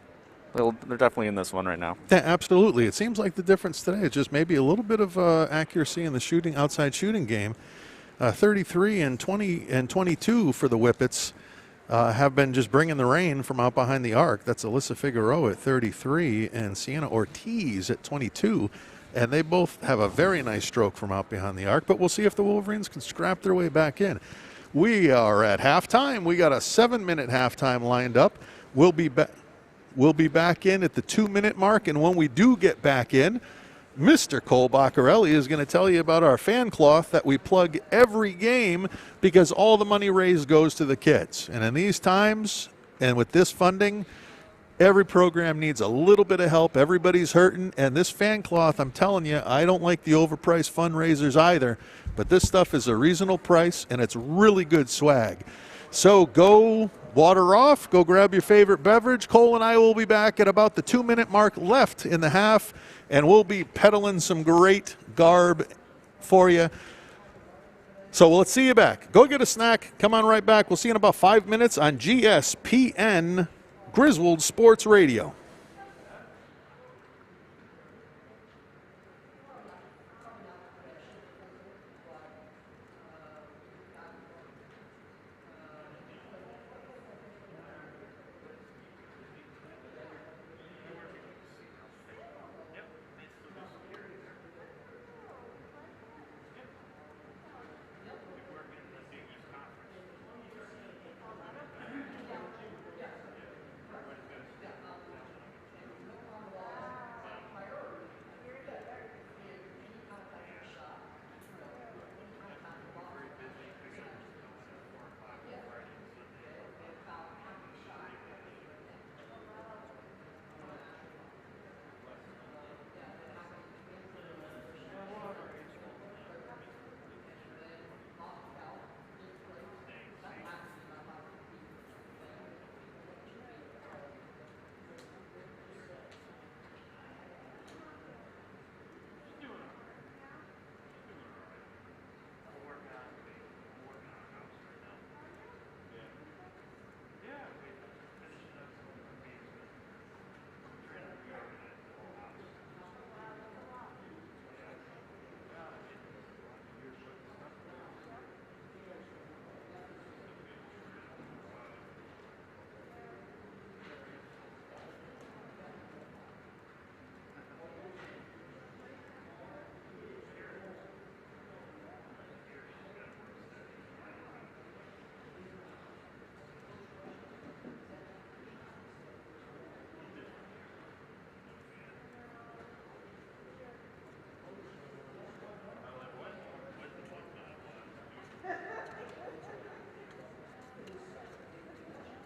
they're definitely in this one right now. Yeah, absolutely. It seems like the difference today is just maybe a little bit of accuracy in the outside shooting game. 33 and 20 and 22 for the Whippets have been just bringing the rain from out behind the arc. That's Alyssa Figueroa at 33 and Sienna Ortiz at 22. And they both have a very nice stroke from out behind the arc. But we'll see if the Wolverines can scrap their way back in. We are at halftime. We got a 7-minute halftime lined up. We'll be back in at the 2-minute mark, and when we do get back in, Mr. Cole Baccarelli is going to tell you about our fan cloth that we plug every game because all the money raised goes to the kids. And in these times, and with this funding, every program needs a little bit of help. Everybody's hurting, and this fan cloth, I'm telling you, I don't like the overpriced fundraisers either, but this stuff is a reasonable price, and it's really good swag. So go water off, go grab your favorite beverage. Cole and I will be back at about the 2-minute mark left in the half, and we'll be peddling some great garb for you. So let's see you back. Go get a snack. Come on right back. We'll see you in about 5 minutes on GSPN Griswold Sports Radio.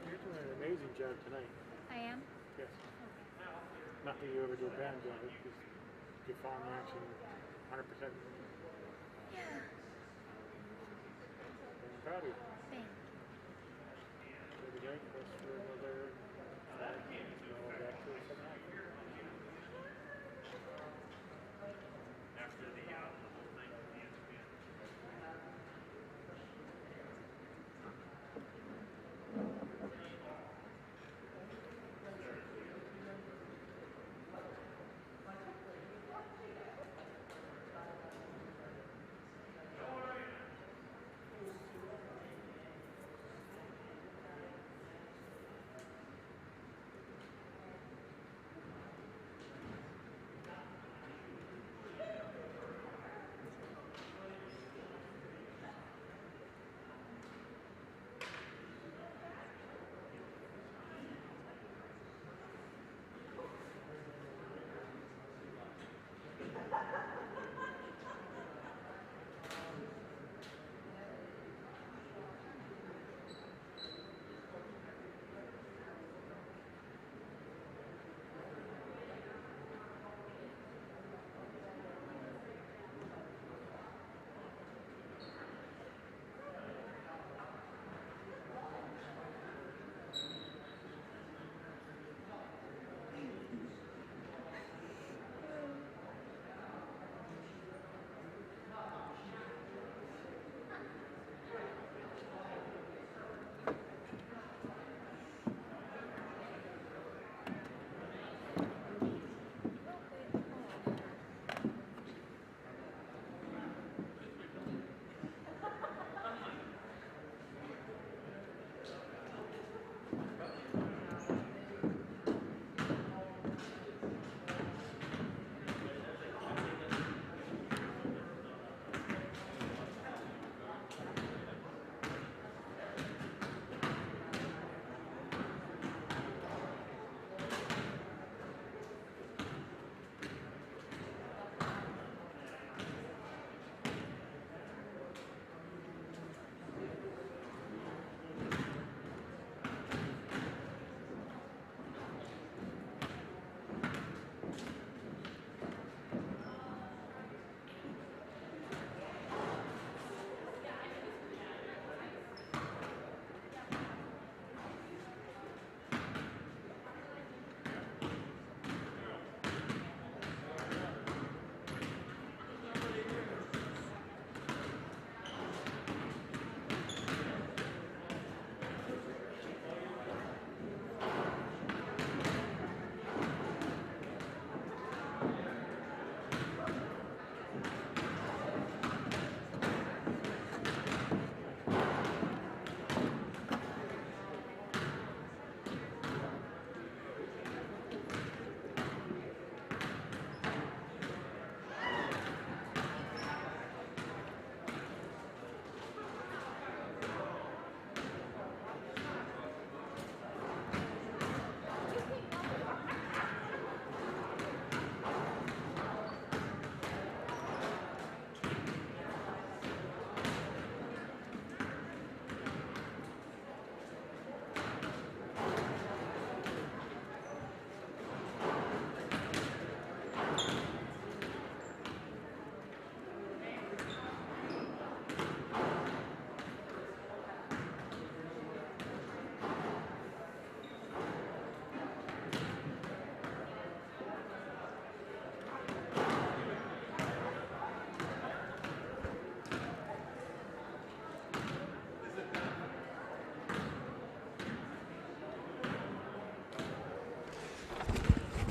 You're doing an amazing job tonight. I am. Yes. nothing you ever do bands of it. Just your farm action 100%. Yeah. I'm proud of you. Thank you. Pretty great. Push for another 5 games. Go back to the second half.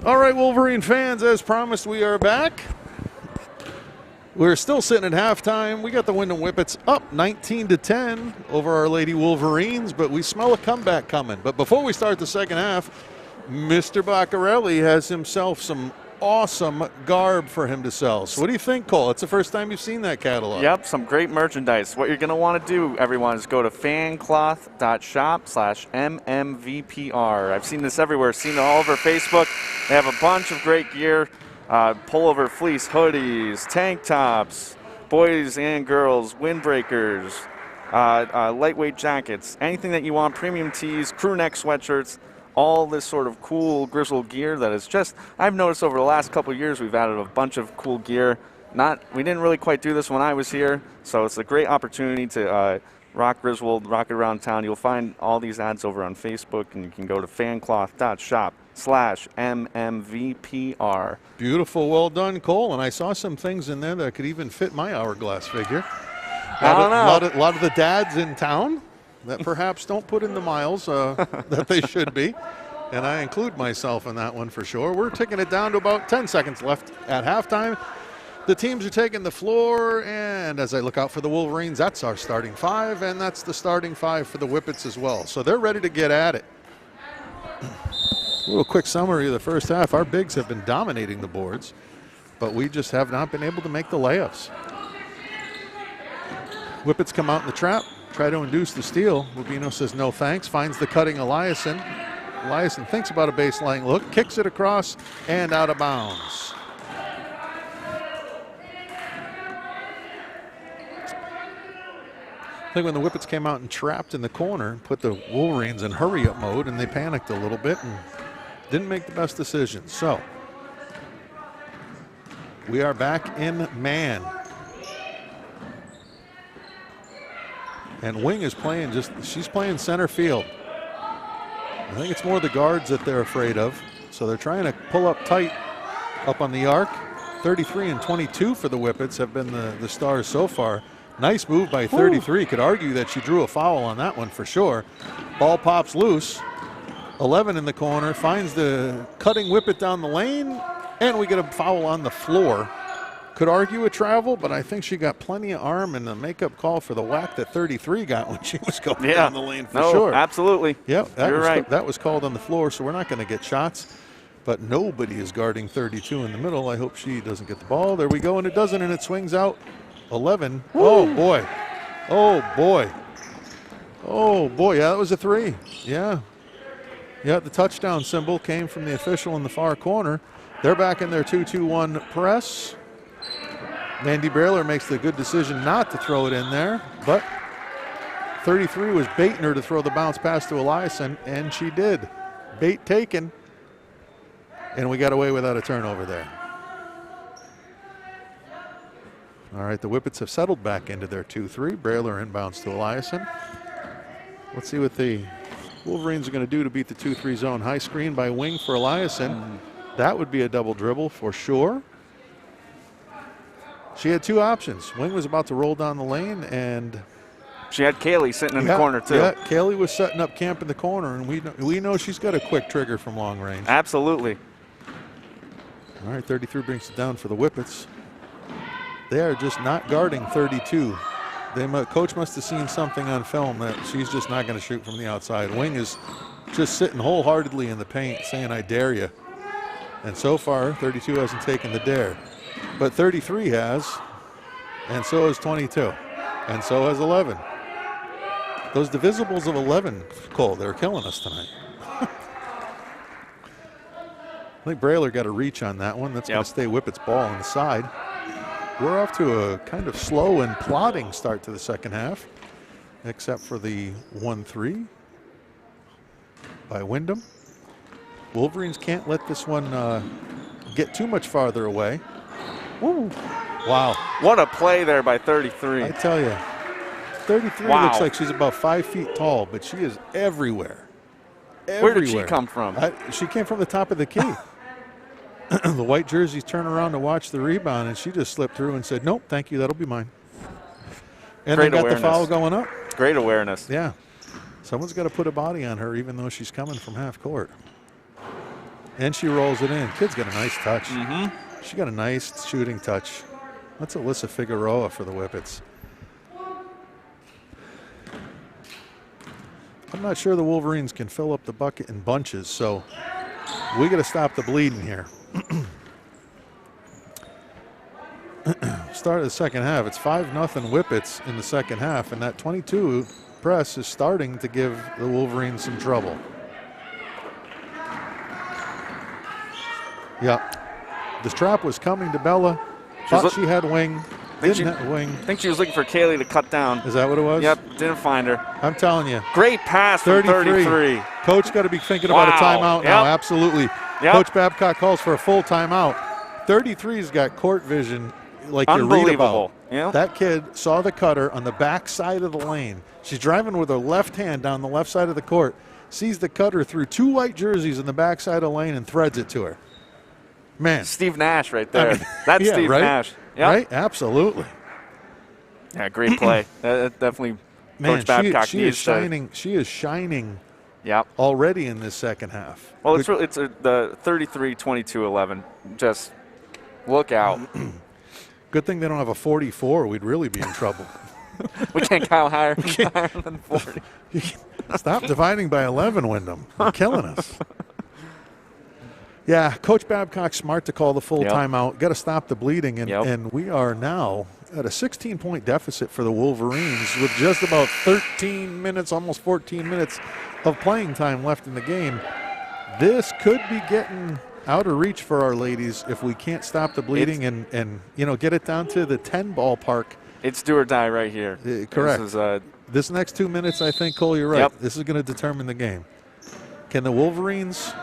All right, Wolverine fans, as promised, we are back. We're still sitting at halftime. We got the Windham Whippets up 19-10 over our Lady Wolverines, but we smell a comeback coming. But before we start the second half, Mr. Baccarelli has himself some awesome garb for him to sell. So what do you think, Cole? It's the first time you've seen that catalog. Yep, some great merchandise. What you're going to want to do, everyone, is go to fancloth.shop/MMVPR. I've seen this everywhere. Seen it all over Facebook. They have a bunch of great gear. Pullover fleece hoodies, tank tops, boys and girls, windbreakers, lightweight jackets, anything that you want, premium tees, crew neck sweatshirts, all this sort of cool Griswold gear that is just, I've noticed over the last couple of years we've added a bunch of cool gear. We didn't really quite do this when I was here, so it's a great opportunity to rock Griswold, rock it around town. You'll find all these ads over on Facebook, and you can go to fancloth.shop/MMVPR. Beautiful, well done, Cole. And I saw some things in there that could even fit my hourglass figure. I don't know. A lot of the dads in town that perhaps don't put in the miles that they should be. And I include myself in that one for sure. We're ticking it down to about 10 seconds left at halftime. The teams are taking the floor, and as I look out for the Wolverines, that's our starting five, and that's the starting five for the Whippets as well. So they're ready to get at it. A little quick summary of the first half. Our bigs have been dominating the boards, but we just have not been able to make the layups. Whippets come out in the trap, try to induce the steal. Rubino says no thanks, finds the cutting Eliason. Eliason thinks about a baseline look, kicks it across, and out of bounds. I think when the Whippets came out and trapped in the corner, put the Wolverines in hurry-up mode, and they panicked a little bit and didn't make the best decisions. So we are back in man. And Wing is playing she's playing center field. I think it's more the guards that they're afraid of. So they're trying to pull up tight up on the arc. 33 and 22 for the Whippets have been the stars so far. Nice move by 33. Could argue that she drew a foul on that one for sure. Ball pops loose. 11 in the corner, finds the cutting Whippet down the lane, and we get a foul on the floor. Could argue a travel, but I think she got plenty of arm and a makeup call for the whack that 33 got when she was going down the lane for sure. Absolutely. Yep, You're right. That was called on the floor, so we're not going to get shots. But nobody is guarding 32 in the middle. I hope she doesn't get the ball. There we go, and it doesn't, and it swings out. 11. Woo. Oh, boy. Oh, boy. Oh, boy. Yeah, that was a three. Yeah. Yeah, the touchdown symbol came from the official in the far corner. They're back in their 2-2-1 press. Mandy Brailer makes the good decision not to throw it in there, but 33 was baiting her to throw the bounce pass to Eliason, and she did. Bait taken, and we got away without a turnover there. All right, the Whippets have settled back into their 2-3. Brailer inbounds to Eliason. Let's see what the Wolverines are going to do to beat the 2-3 zone. High screen by Wing for Eliason. That would be a double dribble for sure. She had two options. Wing was about to roll down the lane, and she had Kaylee sitting in the corner too. Yeah, Kaylee was setting up camp in the corner, and we know she's got a quick trigger from long range. Absolutely. All right, 33 brings it down for the Whippets. They are just not guarding 32. Coach must have seen something on film that she's just not going to shoot from the outside. Wing is just sitting wholeheartedly in the paint saying, I dare you. And so far, 32 hasn't taken the dare. But 33 has, and so has 22, and so has 11. Those divisibles of 11, Cole, they're killing us tonight. I think Brailer got a reach on that one. That's going to stay Whippet's ball on the side. We're off to a kind of slow and plodding start to the second half, except for the 1-3 by Windham. Wolverines can't let this one get too much farther away. Woo. Wow. What a play there by 33. I tell you, 33 looks like she's about 5 feet tall, but she is everywhere. Where did she come from? She came from the top of the key. The white jerseys turn around to watch the rebound, and she just slipped through and said, nope, thank you, that'll be mine. And they got the foul going up. Great awareness. Yeah. Someone's got to put a body on her, even though she's coming from half court. And she rolls it in. Kid's got a nice touch. She got a nice shooting touch. That's Alyssa Figueroa for the Whippets. I'm not sure the Wolverines can fill up the bucket in bunches, so we got to stop the bleeding here. Start of the second half. It's 5-0 Whippets in the second half, and that 22 press is starting to give the Wolverines some trouble. Yeah. The trap was coming to Bella. Thought she had Wing. wing. I think she was looking for Kaylee to cut down. Is that what it was? Yep, didn't find her. I'm telling you. Great pass from 33. Coach got to be thinking about a timeout now. Absolutely. Yep. Coach Babcock calls for a full timeout. 33's got court vision like you read about. Yep. That kid saw the cutter on the back side of the lane. She's driving with her left hand down the left side of the court, sees the cutter through 2 white jerseys in the back side of the lane and threads it to her. Man. Steve Nash right there. That's Steve Nash. Yep. Right? Absolutely. Yeah, great play. That definitely Man, Coach Babcock she is shining. She is shining already in this second half. Well, it's the 33-22-11. Just look out. Good thing they don't have a 44. We'd really be in trouble. We can't go higher than 40. Stop dividing by 11, Windham. You're killing us. Yeah, Coach Babcock's smart to call the full timeout. Got to stop the bleeding, and we are now at a 16-point deficit for the Wolverines with just about 13 minutes, almost 14 minutes of playing time left in the game. This could be getting out of reach for our ladies if we can't stop the bleeding and get it down to the 10 ballpark. It's do or die right here. Correct. This next 2 minutes, I think, Cole, you're right. Yep. This is going to determine the game. Can the Wolverines?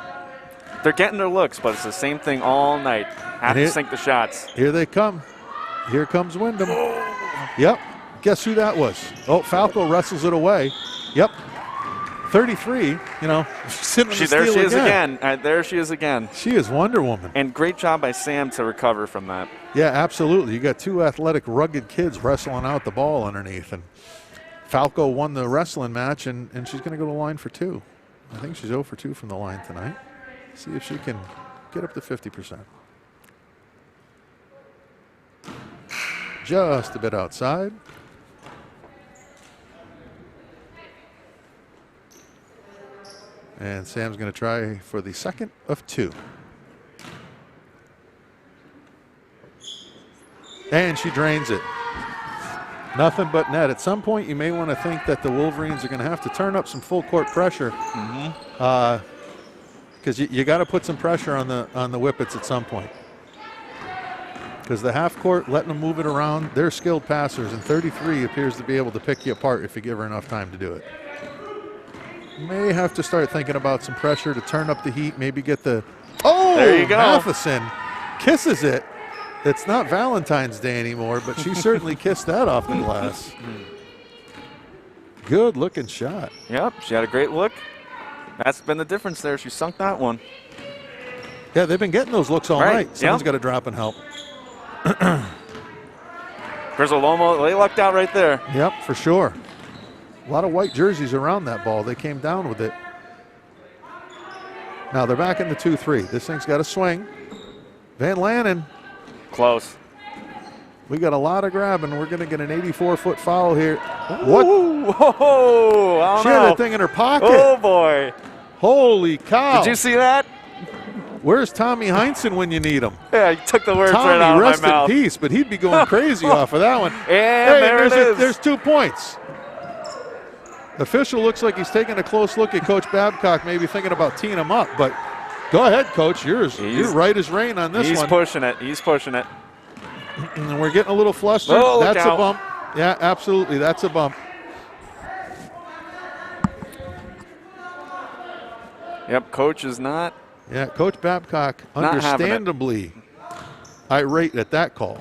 They're getting their looks, but it's the same thing all night. Have to sink the shots. Here they come. Here comes Windham. Yep. Guess who that was? Oh, Falco wrestles it away. Yep. 33, sitting on the There she steal is again. There she is again. She is Wonder Woman. And great job by Sam to recover from that. Yeah, absolutely. You got 2 athletic, rugged kids wrestling out the ball underneath. And Falco won the wrestling match, and she's going to go to the line for 2. I think she's 0 for 2 from the line tonight. See if she can get up to 50%. Just a bit outside. And Sam's going to try for the second of 2. And she drains it. Nothing but net. At some point, you may want to think that the Wolverines are going to have to turn up some full court pressure. Because you got to put some pressure on the Whippets at some point. Because the half court, letting them move it around, they're skilled passers, and 33 appears to be able to pick you apart if you give her enough time to do it. May have to start thinking about some pressure to turn up the heat, maybe get the, there you go. Matheson kisses it. It's not Valentine's Day anymore, but she certainly kissed that off the glass. Good looking shot. Yep, she had a great look. That's been the difference there. She sunk that one. Yeah, they've been getting those looks all night. Someone's got to drop and help. Griswold, they lucked out right there. Yep, for sure. A lot of white jerseys around that ball. They came down with it. Now they're back in the 2-3. This thing's got a swing. Van Lannen. Close. We got a lot of grabbing. We're going to get an 84-foot foul here. What? Whoa, she had that thing in her pocket. Oh, boy. Holy cow. Did you see that? Where's Tommy Heinsohn when you need him? Yeah, you took the words Tommy, right out of my rest mouth. in peace, but he'd be going crazy off of that one. And there it is. There's 2 points. Official looks like he's taking a close look at Coach Babcock, maybe thinking about teeing him up. But go ahead, Coach. You're right as rain on this one. He's pushing it. He's pushing it. And we're getting a little flustered. Oh, that's a bump. Yeah, absolutely. That's a bump. Yep, Coach is not. Yeah, Coach Babcock, understandably irate at that call.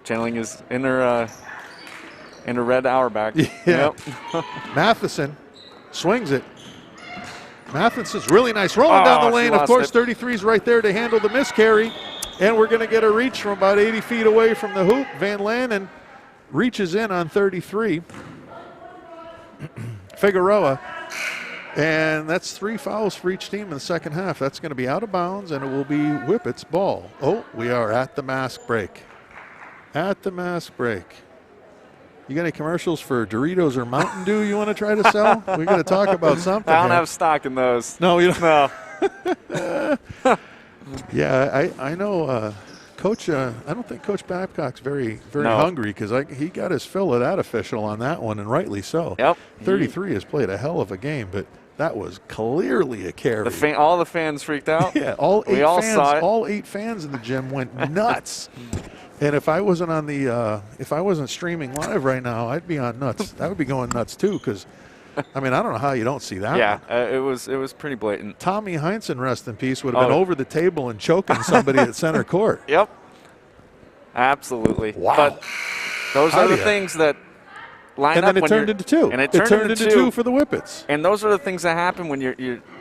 Channeling his inner red Auerbach. Yeah. Yep. Matheson swings it. Matheson's really nice rolling down the lane. Of course, 33's right there to handle the miscarry. And we're going to get a reach from about 80 feet away from the hoop. Van Lannen reaches in on 33. Figueroa. And that's 3 fouls for each team in the second half. That's going to be out of bounds, and it will be Whippet's ball. Oh, we are at the mask break. At the mask break. You got any commercials for Doritos or Mountain Dew you want to try to sell? We got to talk about something. I don't have stock in those. No, you don't. No. Yeah, I know. Coach, I don't think Coach Babcock's very hungry because he got his fill of that official on that one, and rightly so. Yep. 33 has played a hell of a game, but that was clearly a carry. All the fans freaked out. Yeah, all 8 we all fans. saw it. All 8 fans in the gym went nuts. And if I wasn't on the, if I wasn't streaming live right now, I'd be on nuts. I would be going nuts too, because, I mean, I don't know how you don't see that. Yeah, one. it was pretty blatant. Tommy Heinsohn, rest in peace, would have been over the table and choking somebody at center court. Yep. Absolutely. Wow. But those are the things that line and up then it when turned you're, into two. And it turned into two for the Whippets. And those are the things that happen when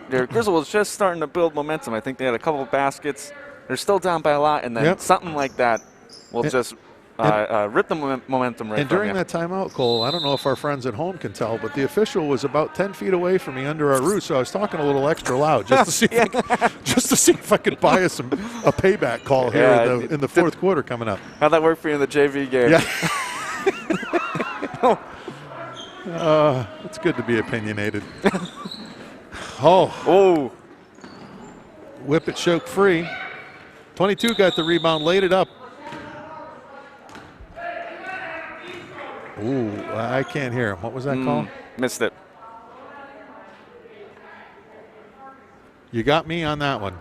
Griswold's just starting to build momentum. I think they had a couple of baskets. They're still down by a lot, and then something like that will just rip the momentum right And from during you. that timeout, Cole, I don't know if our friends at home can tell, but the official was about 10 feet away from me under our roof, so I was talking a little extra loud just to see if I could buy us a payback call here in the fourth quarter coming up. How'd that work for you in the JV game? Yeah. It's good to be opinionated. Oh. Whip it choke free. 22 got the rebound, laid it up. Ooh, I can't hear him. What was that call? Missed it. You got me on that one.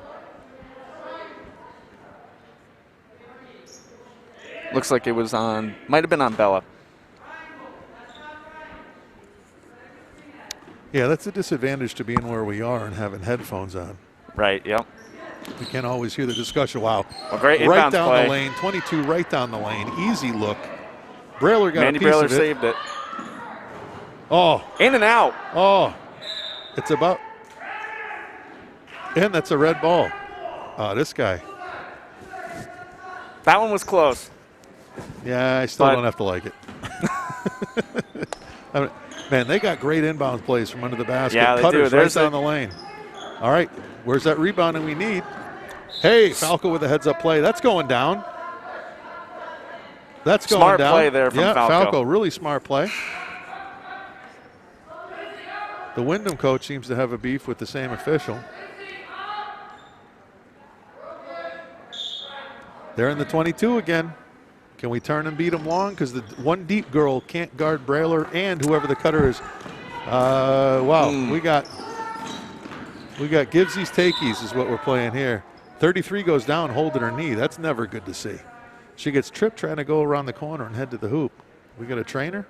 Looks like it was on, might have been on Bella. Yeah, that's a disadvantage to being where we are and having headphones on. Right, yep. We can't always hear the discussion. Wow. A great right inbounds down play. the lane, 22 right down the lane. Easy look. Brailer got Mandy a piece Brailer of it. saved it. Oh. In and out. Oh. It's about. And that's a red ball. This guy. That one was close. Yeah, I still don't have to like it. I mean, man, they got great inbound plays from under the basket. Yeah, they Cutters do. right down the lane. All right, where's that rebounding we need? Hey, Falco with a heads-up play. That's going down. That's going smart down. Play there from Falco, really smart play. The Windham coach seems to have a beef with the same official. They're in the 22 again. Can we turn and beat them long? Because the one deep girl can't guard Brailer and whoever the cutter is. Wow, we got givesies, takeys is what we're playing here. 33 goes down holding her knee. That's never good to see. She gets tripped trying to go around the corner and head to the hoop. We got to train her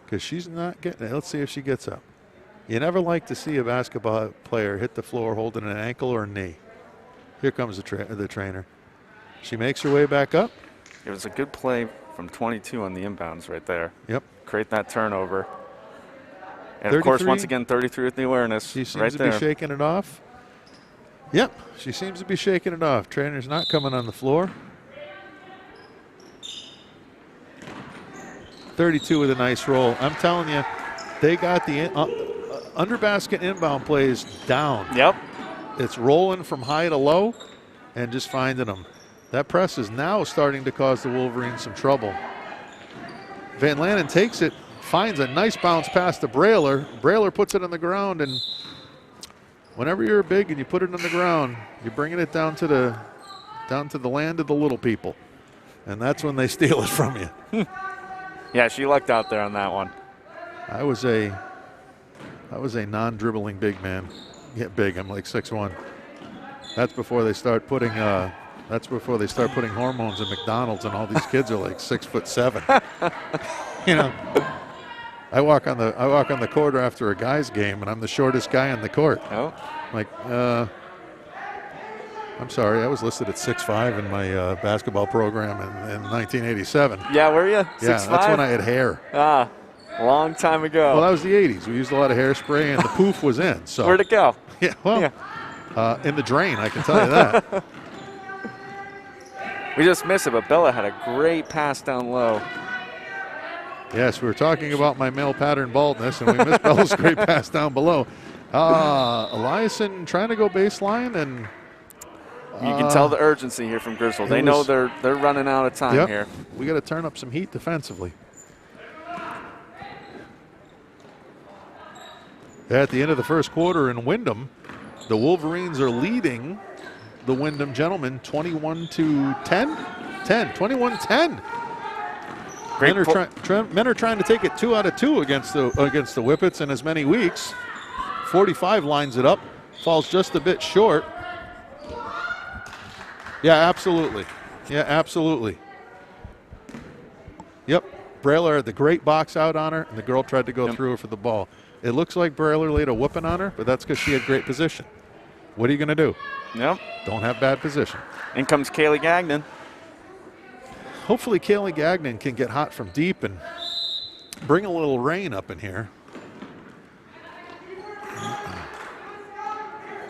because she's not getting it. Let's see if she gets up. You never like to see a basketball player hit the floor holding an ankle or a knee. Here comes the trainer. She makes her way back up. It was a good play from 22 on the inbounds right there. Yep. Create that turnover. And, of course, once again, 33 with the awareness. She seems right to there. be shaking it off. Yep, she seems to be shaking it off. Trainer's not coming on the floor. 32 with a nice roll. I'm telling you, they got the under basket inbound plays down. Yep. It's rolling from high to low and just finding them. That press is now starting to cause the Wolverines some trouble. Van Lanen takes it, finds a nice bounce pass to Brailer. Brailer puts it on the ground, and whenever you're big and you put it on the ground, you're bringing it down to the land of the little people, and that's when they steal it from you. Yeah, she lucked out there on that one. I was a non-dribbling big man. Get big, I'm like 6'1". That's before they start putting hormones in McDonald's, and all these kids are like 6'7". You know, I walk on the court after a guy's game, and I'm the shortest guy on the court. Oh, Like, I'm sorry, I was listed at 6'5" in my basketball program in 1987. yeah, were you? 6'5"? Yeah, that's when I had hair. Ah, long time ago. Well, that was the 80s. We used a lot of hairspray, and the poof was in. So Where'd it go? yeah, well, in the drain, I can tell you that. We just missed it, but Bella had a great pass down low. Yes, we were talking about my male pattern baldness, and we missed Bella's great pass down below. Eliason trying to go baseline, and you can tell the urgency here from Griswold. They know they're running out of time here. We got to turn up some heat defensively. At the end of the first quarter in Windham, the Wolverines are leading the Windham Gentlemen 21-10. 21-10. Men are trying to take it 2 out of 2 against the Whippets in as many weeks. 45 lines it up, falls just a bit short. Yeah, absolutely. Yep. Brailer had the great box out on her, and the girl tried to go through her for the ball. It looks like Brailer laid a whooping on her, but that's because she had great position. What are you going to do? Yep. Don't have bad position. In comes Kaylee Gagnon. Hopefully Kaylee Gagnon can get hot from deep and bring a little rain up in here.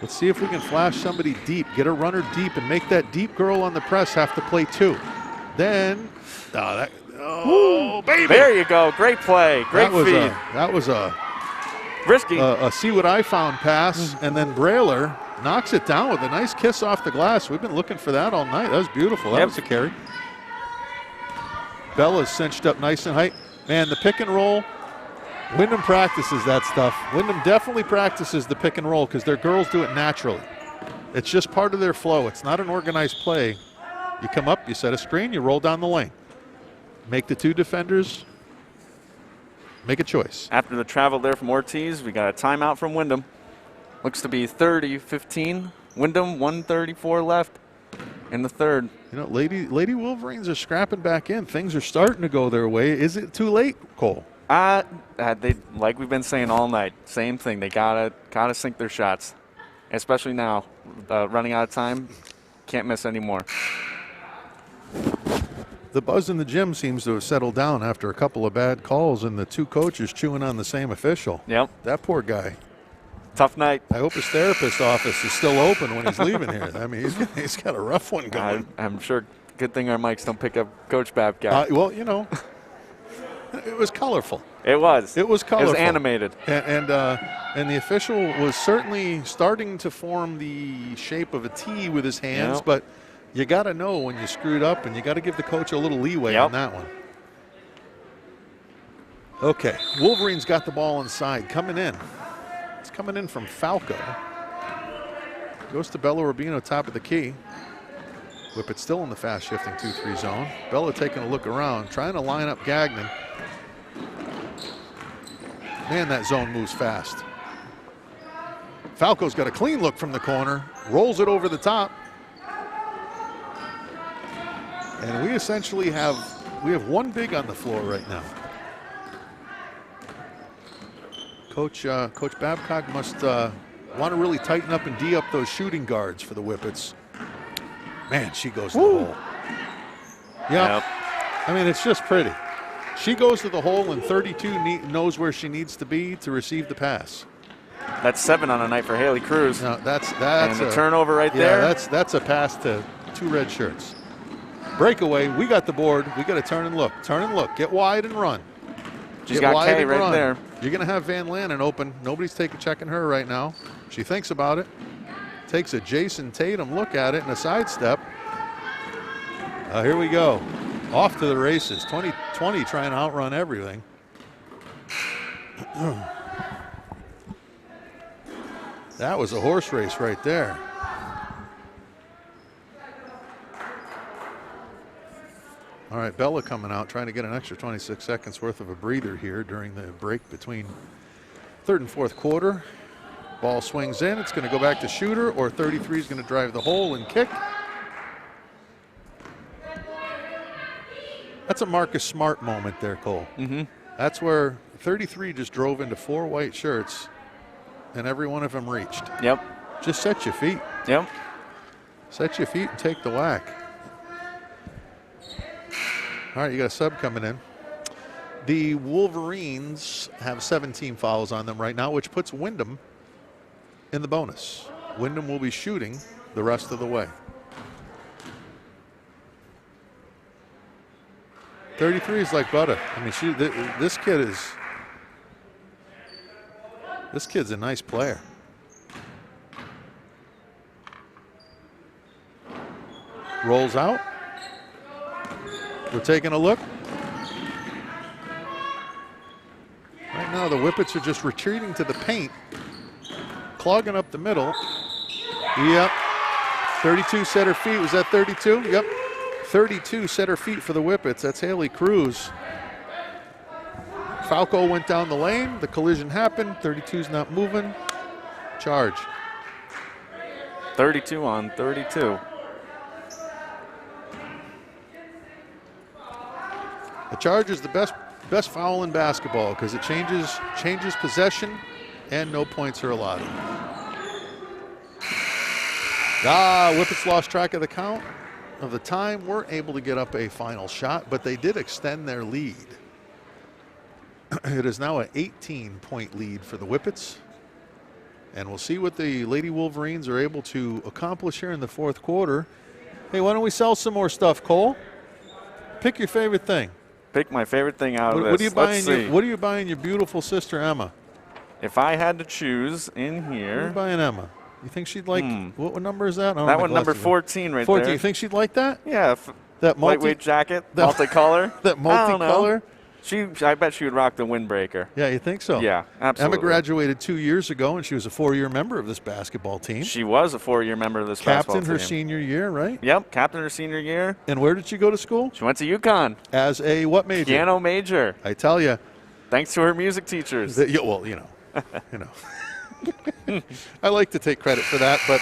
Let's see if we can flash somebody deep, get a runner deep, and make that deep girl on the press have to play two. Then, baby! There you go. Great play. Great feed. That was a risky. A see what I found pass, and then Brailer knocks it down with a nice kiss off the glass. We've been looking for that all night. That was beautiful. That was a carry. Bella's cinched up nice and high. Man, the pick and roll, Windham practices that stuff. Windham definitely practices the pick and roll because their girls do it naturally. It's just part of their flow. It's not an organized play. You come up, you set a screen, you roll down the lane. Make the two defenders make a choice. After the travel there from Ortiz, we got a timeout from Windham. Looks to be 30-15. Windham, 1:34 left in the third. You know, Lady Wolverines are scrapping back in. Things are starting to go their way. Is it too late, Cole? They, like we've been saying all night, same thing. They gotta sink their shots, especially now. Running out of time, can't miss anymore. The buzz in the gym seems to have settled down after a couple of bad calls and the two coaches chewing on the same official. Yep. That poor guy. Tough night. I hope his therapist office is still open when he's leaving here. I mean, he's got a rough one going. I'm sure. Good thing our mics don't pick up Coach Babcock. Well, you know, it was colorful. It was. It was colorful. It was animated. And the official was certainly starting to form the shape of a T with his hands, Yep. but you got to know when you screwed up, and you got to give the coach a little leeway on that one. Okay, Wolverines got the ball inside, coming in. It's coming in from Falco. Goes to Bella Rubino, top of the key. Whippet still in the fast shifting 2-3 zone. Bella taking a look around, trying to line up Gagnon. Man, that zone moves fast. Falco's got a clean look from the corner, rolls it over the top. And we essentially have one big on the floor right now. Coach Babcock must want to really tighten up and D up those shooting guards for the Whippets. Man, she goes to the hole. Yep. I mean, it's just pretty. She goes to the hole, and 32 knows where she needs to be to receive the pass. That's 7 on a night for Haley Cruz. No, that's and the turnover right there. Yeah, that's a pass to two red shirts. Breakaway. We got the board. We got to turn and look. Turn and look. Get wide and run. She's got K right there. You're going to have Van Lannen open. Nobody's checking her right now. She thinks about it. Takes a Jason Tatum look at it and a sidestep. Here we go. Off to the races. 2020 trying to outrun everything. That was a horse race right there. All right, Bella coming out, trying to get an extra 26 seconds worth of a breather here during the break between third and fourth quarter. Ball swings in. It's going to go back to Shooter, or 33 is going to drive the hole and kick. That's a Marcus Smart moment there, Cole. Mm-hmm. That's where 33 just drove into 4 white shirts, and every one of them reached. Yep. Just set your feet. Yep. Set your feet and take the whack. All right, you got a sub coming in. The Wolverines have 17 fouls on them right now, which puts Windham in the bonus. Windham will be shooting the rest of the way. 33 is like butter. I mean, this kid's a nice player. Rolls out. We're taking a look. Right now, the Whippets are just retreating to the paint, clogging up the middle. Yep. 32 set her feet. Was that 32? Yep. 32 set her feet for the Whippets. That's Haley Cruz. Falco went down the lane. The collision happened. 32's not moving. Charge. 32 on 32. A charge is the best foul in basketball because it changes possession, and no points are allowed. Whippets lost track of the count of the time. Weren't able to get up a final shot, but they did extend their lead. It is now an 18-point lead for the Whippets. And we'll see what the Lady Wolverines are able to accomplish here in the fourth quarter. Hey, why don't we sell some more stuff, Cole? Pick your favorite thing. Pick my favorite thing out of this. What are you buying your beautiful sister, Emma? If I had to choose in here. What are you buying Emma? You think she'd like, what number is that? That one, number 14 right 14. there. You think she'd like that? Yeah. That lightweight jacket, multicolor. That multicolor? I bet she would rock the windbreaker. Yeah, you think so? Yeah, absolutely. Emma graduated 2 years ago, and she was a 4-year member of this basketball team. She was a 4-year member of this basketball team. Captain her senior year, right? Yep, captain her senior year. And where did she go to school? She went to UConn. As a what major? Piano major. I tell you. Thanks to her music teachers. Well, you know. I like to take credit for that, but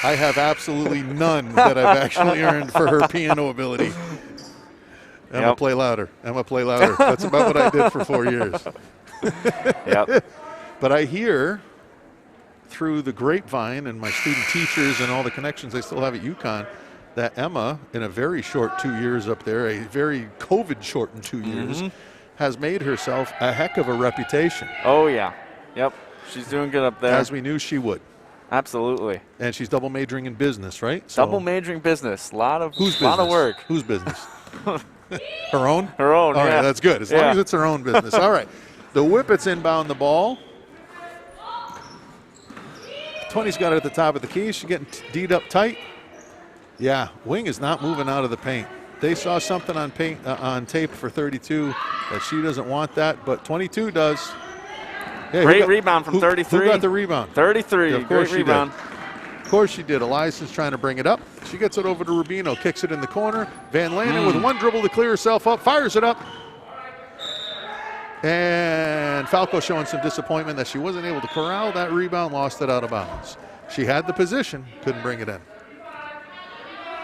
I have absolutely none that I've actually earned for her piano ability. Emma, play louder. Emma, play louder. That's about what I did for 4 years. Yep. But I hear through the grapevine and my student teachers and all the connections I still have at UConn that Emma, in a very short 2 years up there, a very COVID-shortened 2 years, has made herself a heck of a reputation. Oh, yeah. Yep. She's doing good up there. As we knew she would. Absolutely. And she's double majoring in business, right? So double majoring business. Lot of work. Whose business? Her own? Her own, All right, that's good. As long as it's her own business. All right. The Whippets inbound the ball. 20's got it at the top of the key. She's getting D'd up tight. Yeah, Wing is not moving out of the paint. They saw something on tape for 32 that she doesn't want that, but 22 does. Yeah, great rebound from 33. Who got the rebound? 33. Yeah, of course great rebound. Of course she did. Eliason's trying to bring it up. She gets it over to Rubino, kicks it in the corner. Van Lanen with one dribble to clear herself up, fires it up. And Falco showing some disappointment that she wasn't able to corral that rebound, lost it out of bounds. She had the position, couldn't bring it in.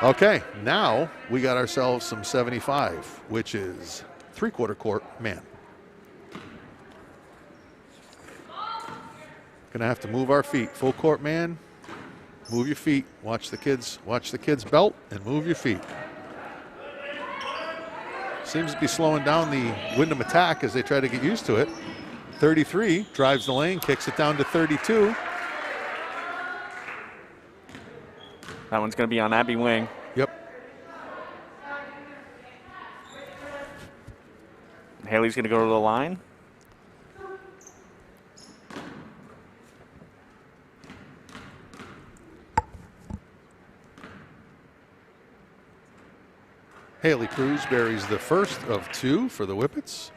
Okay, now we got ourselves some 75, which is three-quarter court man. Gonna have to move our feet. Full court man, move your feet. Watch the kids belt and move your feet. Seems to be slowing down the Windham attack as they try to get used to it. 33 drives the lane, kicks it down to 32. That one's going to be on Abby Wing. Yep. Haley's going to go to the line. Haley Cruz buries the first of two for the Whippets.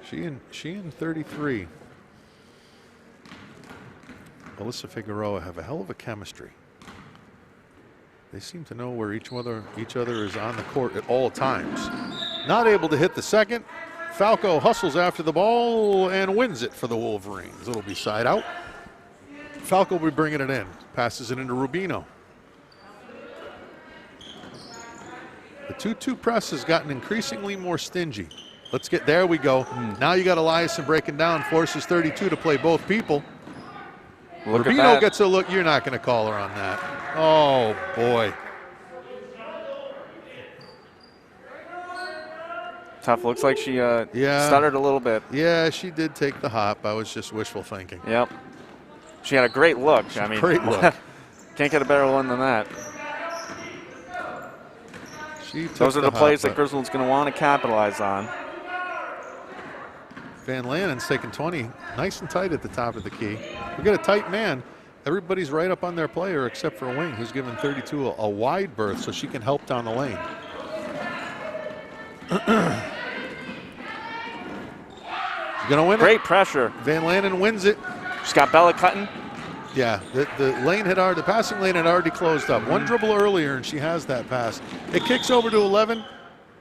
She and 33. Alyssa Figueroa have a hell of a chemistry. They seem to know where each other is on the court at all times. Not able to hit the second. Falco hustles after the ball and wins it for the Wolverines. It'll be side out. Falco will be bringing it in. Passes it into Rubino. The 2-2 press has gotten increasingly more stingy. There we go. Now you got Eliason breaking down, forces 32 to play both people. Rubino gets a look. You're not going to call her on that. Oh, boy. Tough. Looks like she stuttered a little bit. Yeah, she did take the hop. I was just wishful thinking. Yep. She had a great look. Great look. Can't get a better one than that. Those are the plays that Griswold's going to want to capitalize on. Van Lanen's taking 20 nice and tight at the top of the key. We got a tight man. Everybody's right up on their player except for Wing, who's given 32 a wide berth so she can help down the lane. She's going to win it. Great pressure. Van Lanen wins it. She's got Bella cutting. Yeah, the passing lane had already closed up. One dribble earlier, and she has that pass. It kicks over to 11,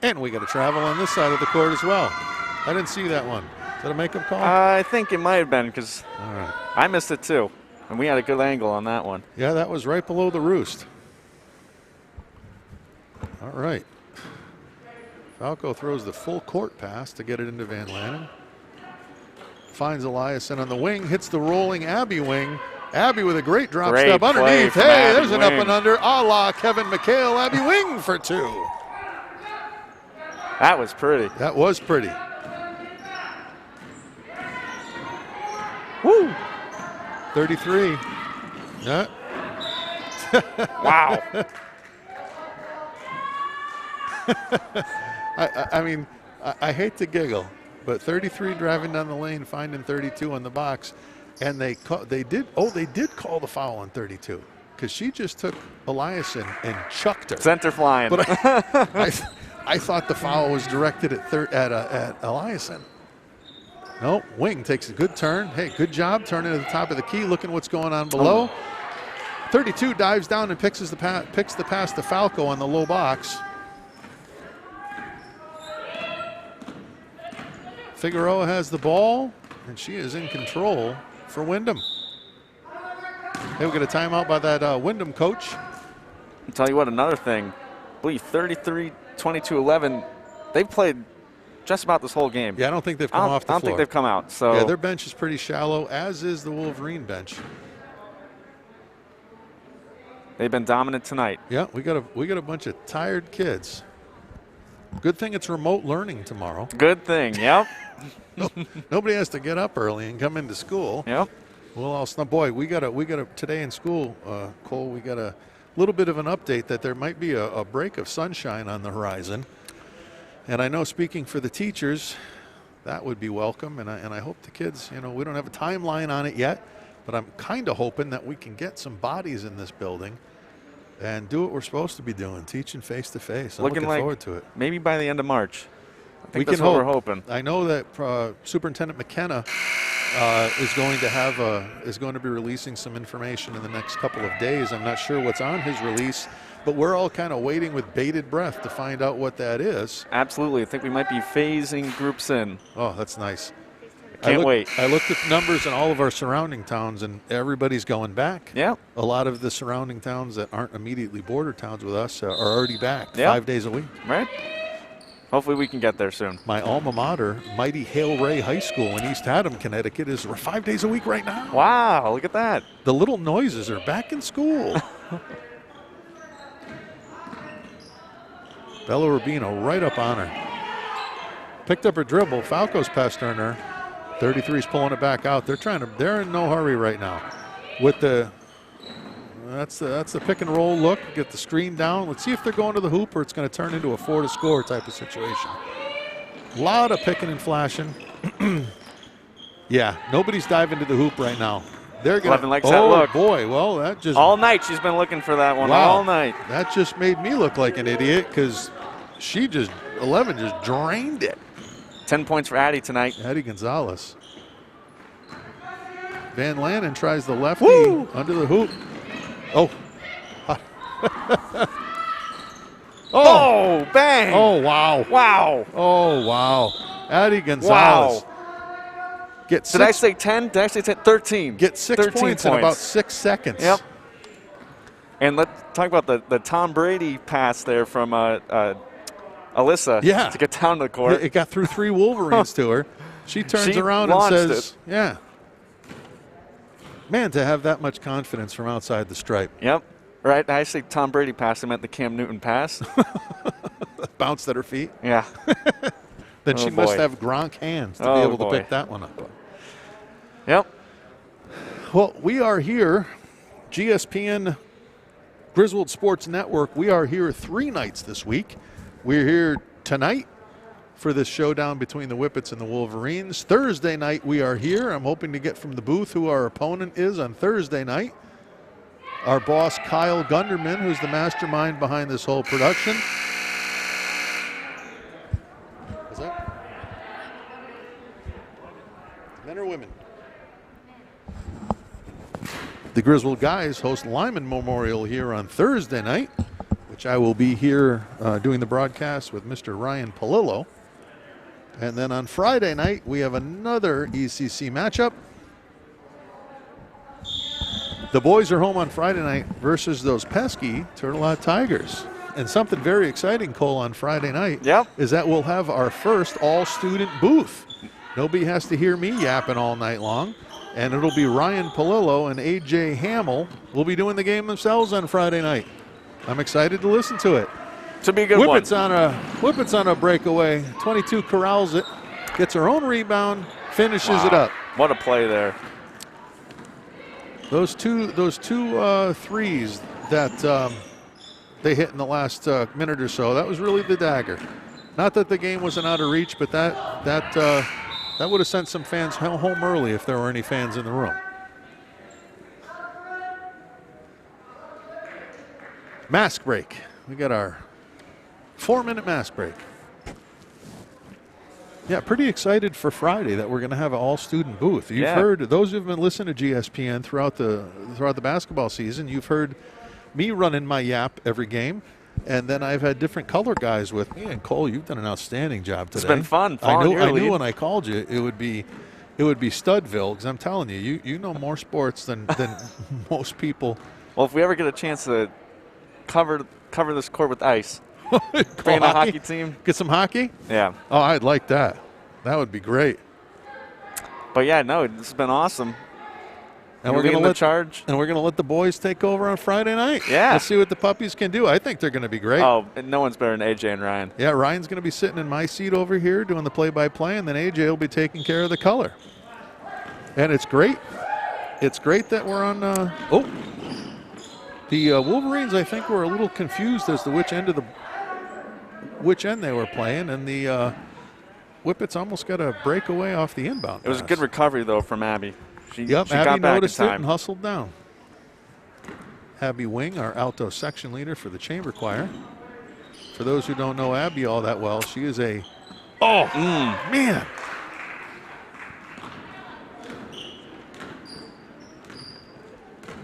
and we got to travel on this side of the court as well. I didn't see that one. Is that a makeup call? I think it might have been because I missed it too, and we had a good angle on that one. Yeah, that was right below the roost. All right. Falco throws the full court pass to get it into Van Lanen. Finds Eliason on the wing, hits the rolling Abby wing. Abby with a great drop Great step play underneath. from Hey, Abby there's an up Wing. and under a la Kevin McHale. Abby wing for 2. That was pretty. That was pretty. Woo! 33. Yeah. Wow. I mean, I hate to giggle, but 33 driving down the lane, finding 32 on the box, and they did call the foul on 32 because she just took Eliason and chucked her. Center flying. But I thought the foul was directed at Eliason. No, Wing takes a good turn. Hey, good job turning to the top of the key, looking what's going on below. 32 dives down and picks the pass to Falco on the low box. Figueroa has the ball, and she is in control for Windham. They will get a timeout by that Windham coach. I'll tell you what, another thing. I believe 33, 22, 11. They've played just about this whole game. Yeah, I don't think they've come off the floor. I don't think they've come out. So yeah, their bench is pretty shallow, as is the Wolverine bench. they've been dominant tonight. Yeah, we got a bunch of tired kids. Good thing it's remote learning tomorrow. Good thing. Yep. Nobody has to get up early and come into school. Yep. Well, also, boy, we got a today in school, Cole. We got a little bit of an update that there might be a break of sunshine on the horizon. And I know, speaking for the teachers, that would be welcome. And I hope the kids, we don't have a timeline on it yet, but I'm kind of hoping that we can get some bodies in this building and do what we're supposed to be doing, teaching face to face. I'm looking forward to it. Maybe by the end of March. I think We that's can what hope. we're hoping. I know that Superintendent McKenna is going to be releasing some information in the next couple of days. I'm not sure what's on his release, but we're all kind of waiting with bated breath to find out what that is. Absolutely. I think we might be phasing groups in. Oh, that's nice. Can't wait. I looked at the numbers in all of our surrounding towns, and everybody's going back. Yeah. A lot of the surrounding towns that aren't immediately border towns with us are already back 5 days a week. Right? Hopefully we can get there soon. My alma mater, Mighty Hale Ray High School in East Haddam, Connecticut, is 5 days a week right now. Wow, look at that. The little noises are back in school. Bella Rubino right up on her. Picked up her dribble. Falco's pestering her. 33's pulling it back out. They're in no hurry right now. With that's the pick and roll look. Get the screen down. Let's see if they're going to the hoop or it's going to turn into a 4-to-score type of situation. A lot of picking and flashing. Yeah, nobody's diving to the hoop right now. They're going. Levin likes that look. Oh boy, well that just All night she's been looking for that one. Wow. All night. That just made me look like an idiot because 11 just drained it. 10 points for Addie tonight. Addie Gonzalez. Van Lanen tries the lefty under the hoop. Oh. Oh, bang. Oh, wow. Wow. Oh, wow. Addie Gonzalez. Wow. Did I say 10? Did I say 10? 13. Get 6 13 points in about 6 seconds. Yep. And let's talk about the Tom Brady pass there from Alyssa to get down to the court. It got through 3 Wolverines to her. She turns around and says, yeah. Man, to have that much confidence from outside the stripe. Yep. Right. I say Tom Brady pass. I meant the Cam Newton pass. Bounced at her feet. Yeah. Then she must have Gronk hands to be able to pick that one up. Yep. Well, we are here, GSPN Griswold Sports Network. We are here 3 nights this week. We're here tonight for this showdown between the Whippets and the Wolverines. Thursday night we are here. I'm hoping to get from the booth who our opponent is on Thursday night. Our boss, Kyle Gunderman, who's the mastermind behind this whole production. What's that? Men or women? The Griswold guys host Lyman Memorial here on Thursday night, which I will be here doing the broadcast with Mr. Ryan Palillo. And then on Friday night, we have another ECC matchup. The boys are home on Friday night versus those pesky Turtle Hot Tigers. And something very exciting, Cole, on Friday night Yep. is that we'll have our first all-student booth. Nobody has to hear me yapping all night long. And it'll be Ryan Palillo and A.J. Hamill will be doing the game themselves on Friday night. I'm excited to listen to it. Should be a good Whippets one. Whippets on a breakaway. 22 corrals it, gets her own rebound, finishes it up. What a play there. Those two threes that they hit in the last minute or so, that was really the dagger. Not that the game wasn't out of reach, but that would have sent some fans home early if there were any fans in the room. Mask break. We got our 4-minute mask break. Yeah, pretty excited for Friday that we're going to have an all-student booth. You've heard, those who've been listening to GSPN throughout the basketball season, you've heard me running my yap every game, and then I've had different color guys with me. And Cole, you've done an outstanding job today. It's been fun. I knew when I called you it would be Studville, because I'm telling you, you know more sports than most people. Well, if we ever get a chance to cover this court with ice, bring in a hockey team, get some hockey. Yeah. Oh, I'd like that. That would be great. But yeah, no, it's been awesome. And we're going to let charge. And we're going to let the boys take over on Friday night. Yeah. Let's see what the puppies can do. I think they're going to be great. Oh, and no one's better than AJ and Ryan. Yeah, Ryan's going to be sitting in my seat over here doing the play-by-play, and then AJ will be taking care of the color. And it's great. It's great that we're on. The Wolverines, I think, were a little confused as to which end they were playing, and the Whippets almost got a breakaway off the inbound. It was a good recovery though from Abby. She Abby got back noticed in it time. and hustled down. Abby Wing, our alto section leader for the chamber choir. For those who don't know Abby all that well, she is a man.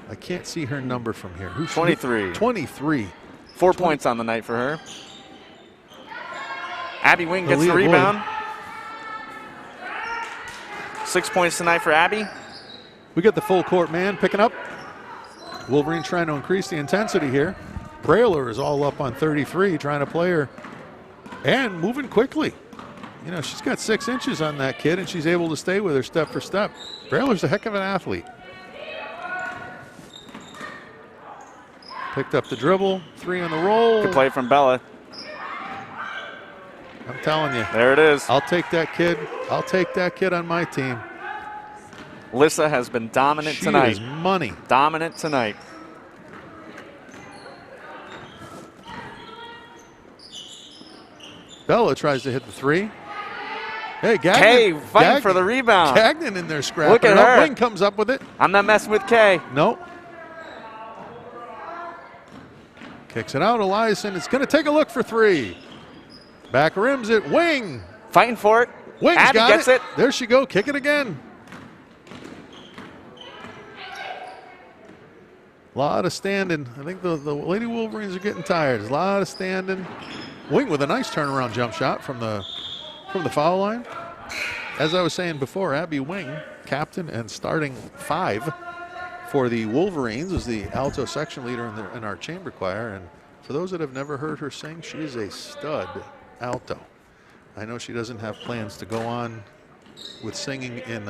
I can't see her number from here. Who's 23. 23. 4 points on the night for her. Abby Wing gets the Aaliyah rebound. 6 points tonight for Abby. We got the full court man picking up. Wolverine trying to increase the intensity here. Brailer is all up on 33, trying to play her and moving quickly. You know, she's got 6 inches on that kid, and she's able to stay with her step for step. Brailer's a heck of an athlete. Picked up the dribble, 3 on the roll. Good play from Bella. I'm telling you. There it is. I'll take that kid. I'll take that kid on my team. Lissa has been dominant tonight. She is money. Dominant tonight. Bella tries to hit the 3. Hey, Gagnon. Kay fighting for the rebound. Gagnon in there scrapping. Look at her. Wing comes up with it. I'm not messing with Kay. Nope. Kicks it out. Eliason is going to take a look for 3. Back rims it. Wing. Fighting for it. Wing's Abby got gets it. There she go. Kick it again. A lot of standing. I think the Lady Wolverines are getting tired. There's a lot of standing. Wing with a nice turnaround jump shot from the foul line. As I was saying before, Abby Wing, captain and starting 5 for the Wolverines, is the alto section leader in our chamber choir. And for those that have never heard her sing, she is a stud alto. I know she doesn't have plans to go on with singing in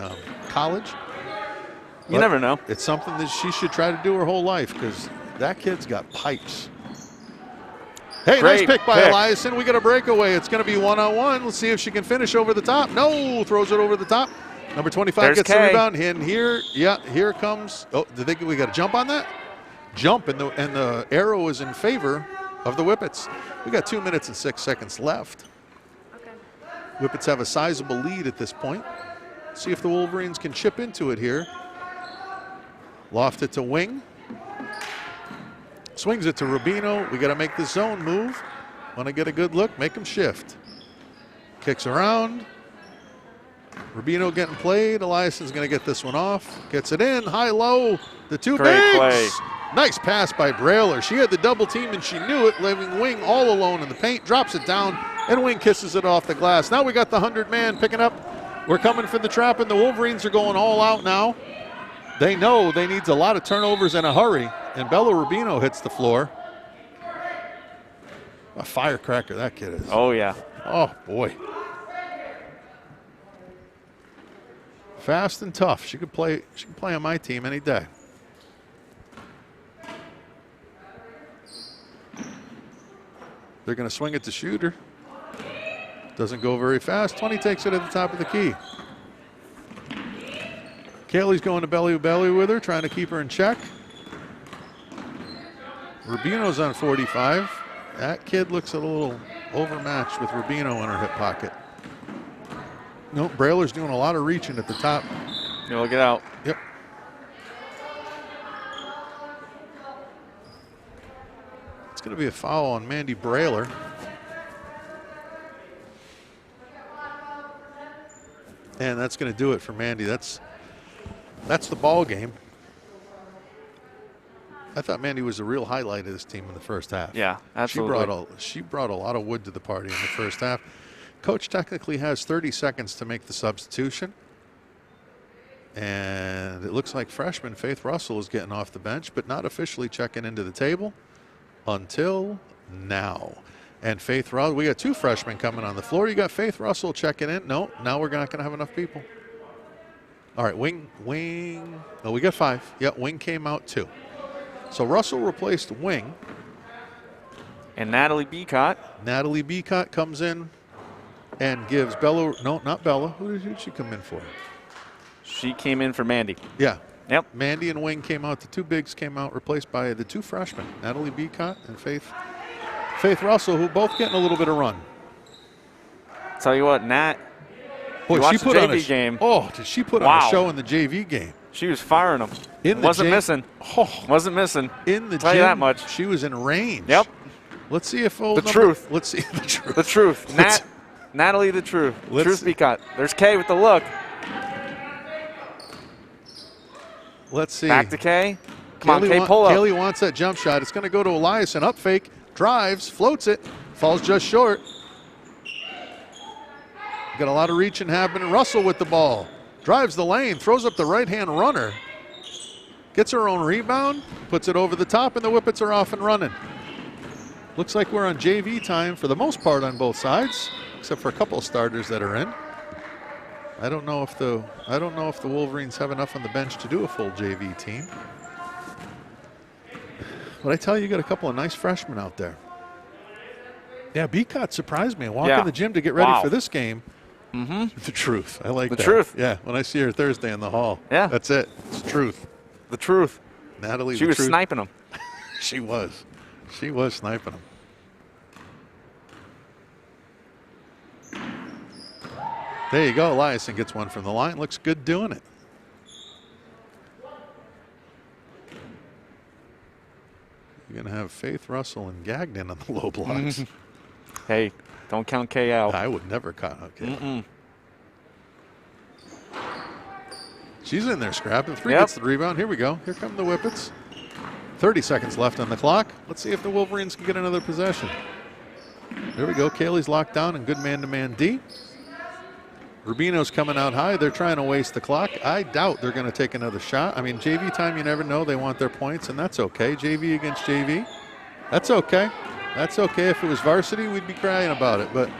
college. You never know. It's something that she should try to do her whole life, because that kid's got pipes. Hey, Great nice pick by pick. Eliason. We got a breakaway. It's going to be 1-on-1. Let's see if she can finish over the top. No, throws it over the top. Number 25 There's gets the Kay. rebound. And here comes. Oh, did they? We got a jump on that? Jump, and the arrow is in favor of the Whippets. We got 2 minutes and 6 seconds left. Okay. Whippets have a sizable lead at this point. See if the Wolverines can chip into it here. Loft it to Wing. Swings it to Rubino. We got to make the zone move. Want to get a good look, make them shift. Kicks around. Rubino getting played. Eliason's going to get this one off. Gets it in, high-low. The 2 Great bigs. play. Nice pass by Brailer. She had the double team and she knew it, leaving Wing all alone in the paint. Drops it down, and Wing kisses it off the glass. Now we got the 100-man picking up. We're coming for the trap, and the Wolverines are going all out now. They know they need a lot of turnovers in a hurry, and Bella Rubino hits the floor. A firecracker that kid is. Oh, yeah. Oh, boy. Fast and tough. She could play on my team any day. They're going to swing it to shooter. Doesn't go very fast. 20 takes it at the top of the key. Kaylee's going to belly with her, trying to keep her in check. Rubino's on 45. That kid looks a little overmatched with Rubino in her hip pocket. Nope, Brailer's doing a lot of reaching at the top. You'll get out. Yep. It's going to be a foul on Mandy Brailer. And that's going to do it for Mandy. That's the ball game. I thought Mandy was a real highlight of this team in the first half. Yeah, absolutely. She brought a lot of wood to the party in the first half. Coach technically has 30 seconds to make the substitution. And it looks like freshman Faith Russell is getting off the bench, but not officially checking into the table until now. And Faith Russell, we got 2 freshmen coming on the floor. You got Faith Russell checking in. No, now we're not going to have enough people. All right, Wing. No, we got 5. Yep, Wing came out 2. So Russell replaced Wing. And Natalie Beacott. Natalie Beacott comes in and gives Bella, no, not Bella. Who did she come in for? She came in for Mandy. Yeah. Yep. Mandy and Wing came out. The 2 bigs came out, replaced by the 2 freshmen, Natalie Beacott and Faith Russell, who both getting a little bit of run. Tell you what, Nat. Boy, she put the on JV a game. Oh, did she put on a show in the JV game? She was firing them. Wasn't missing. Wasn't missing. In the Tell gym, you that much. She was in range. Yep. Let's see if the truth. Let's see the truth. The truth. Natalie, the truth. Truth Beacott. There's Kay with the look. Let's see. Back to Kay. Come on, Kay, pull up. Kaylee wants that jump shot. It's going to go to Eliason. Up fake. Drives. Floats it. Falls just short. Got a lot of reaching happening. Russell with the ball. Drives the lane. Throws up the right-hand runner. Gets her own rebound. Puts it over the top, and the Whippets are off and running. Looks like we're on JV time for the most part on both sides, except for a couple of starters that are in. I don't know if the Wolverines have enough on the bench to do a full JV team. But I tell you got a couple of nice freshmen out there. Yeah, Beacott surprised me. I walked in the gym to get ready for this game. Mm-hmm. The truth. I like that. The truth. Yeah, when I see her Thursday in the hall. Yeah. That's it. It's truth. The truth. Natalie, she was sniping them. She was. She was sniping them. There you go. Eliason gets one from the line. Looks good doing it. You're going to have Faith Russell and Gagnon on the low blocks. Hey, don't count Kay out. I would never count out Kay. She's in there scrapping. 3 gets the rebound. Here we go. Here come the Whippets. 30 seconds left on the clock. Let's see if the Wolverines can get another possession. There we go. Kaylee's locked down and good man-to-man D. Rubino's coming out high. They're trying to waste the clock. I doubt they're going to take another shot. I mean, JV time, you never know. They want their points, and that's okay. JV against JV. That's okay. That's okay. If it was varsity, we'd be crying about it. But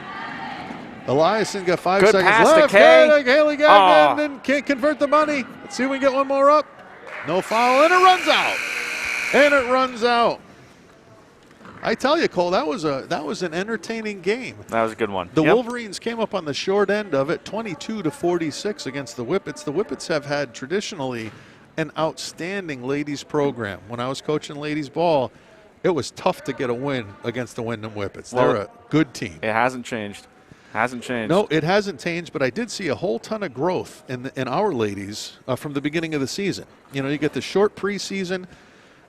Eliason got 5 seconds pass left. to Kay. Haley Gagnon can't convert the money. Let's see if we can get one more up. No foul, and it runs out. And it runs out. I tell you, Cole, that was an entertaining game. That was a good one. The Wolverines came up on the short end of it, 22-46 against the Whippets. The Whippets have had traditionally an outstanding ladies program. When I was coaching ladies ball, it was tough to get a win against the Windham Whippets. They're a good team. It hasn't changed. Hasn't changed. No, it hasn't changed, but I did see a whole ton of growth in our ladies from the beginning of the season. You know, you get the short preseason,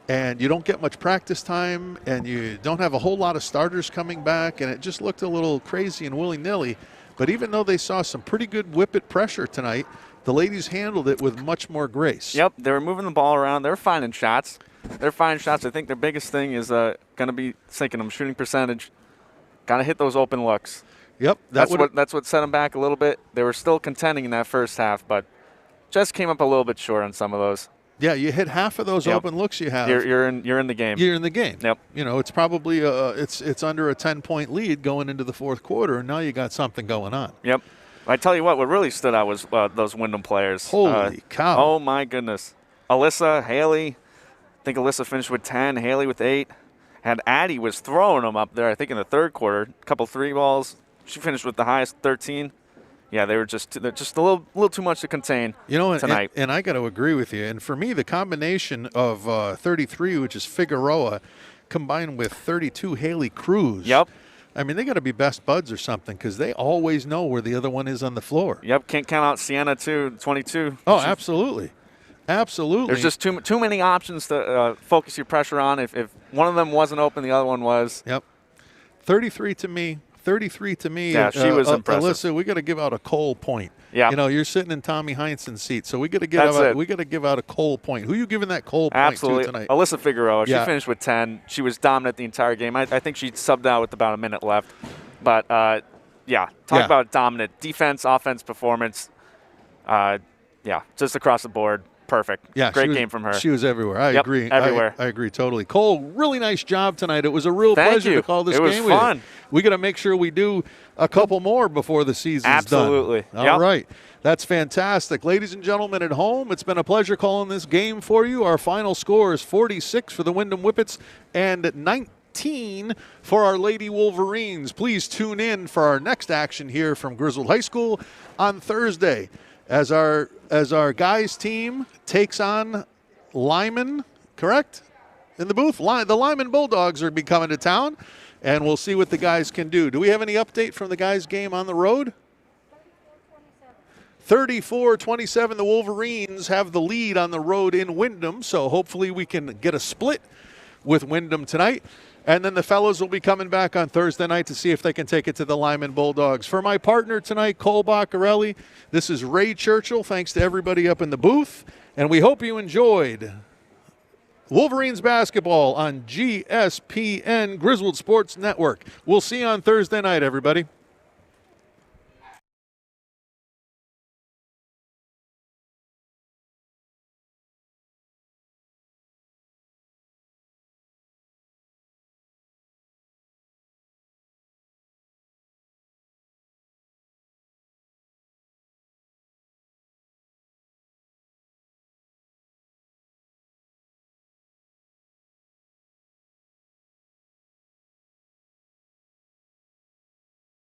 and you don't get much practice time, and you don't have a whole lot of starters coming back, and it just looked a little crazy and willy-nilly. But even though they saw some pretty good Whippet pressure tonight, the ladies handled it with much more grace. Yep, they were moving the ball around. They're finding shots. I think their biggest thing is going to be sinking them, shooting percentage. Got to hit those open looks. Yep. That's what set them back a little bit. They were still contending in that first half, but just came up a little bit short on some of those. Yeah, you hit half of those Yep. open looks you have. You're in the game. You're in the game. Yep. You know, it's probably it's under a 10-point lead going into the fourth quarter, and now you got something going on. Yep. I tell you what really stood out was those Windham players. Holy cow. Oh, my goodness. Alyssa, Haley, I think Alyssa finished with 10, Haley with 8. And Addie was throwing them up there, I think, in the third quarter. A couple 3 balls. She finished with the highest, 13. Yeah, they're just a little too much to contain tonight. And I got to agree with you. And for me, the combination of 33, which is Figueroa, combined with 32, Haley Cruz. Yep. I mean, they got to be best buds or something because they always know where the other one is on the floor. Yep, can't count out Sienna, too, 22. Oh, absolutely. Absolutely. There's just too many options to focus your pressure on. If one of them wasn't open, the other one was. Yep. 33 to me. Yeah, she was impressive. Alyssa, we got to give out a Cole point. Yeah. You know, you're sitting in Tommy Heinsohn's seat, so we got to give out a Cole point. Who are you giving that Cole point to tonight? Alyssa Figueroa. Yeah. She finished with 10. She was dominant the entire game. I think she subbed out with about a minute left. But, talk about dominant defense, offense, performance. Just across the board. Perfect. Yeah, Great game from her. She was everywhere. I agree. Everywhere. I agree totally. Cole, really nice job tonight. It was a real Thank pleasure you. to call this it game was fun. with you. We got to make sure we do a couple more before the season's Absolutely. done. Yep. All right. That's fantastic. Ladies and gentlemen at home, it's been a pleasure calling this game for you. Our final score is 46 for the Windham Whippets and 19 for our Lady Wolverines. Please tune in for our next action here from Griswold High School on Thursday as our guys team takes on Lyman, correct? In the booth, the Lyman Bulldogs are coming to town, and we'll see what the guys can do. Do we have any update from the guys' game on the road? 34-27, the Wolverines have the lead on the road in Windham, so hopefully we can get a split with Windham tonight. And then the fellows will be coming back on Thursday night to see if they can take it to the Lyman Bulldogs. For my partner tonight, Cole Baccarelli, this is Ray Churchill. Thanks to everybody up in the booth. And we hope you enjoyed Wolverines basketball on GSPN, Griswold Sports Network. We'll see you on Thursday night, everybody.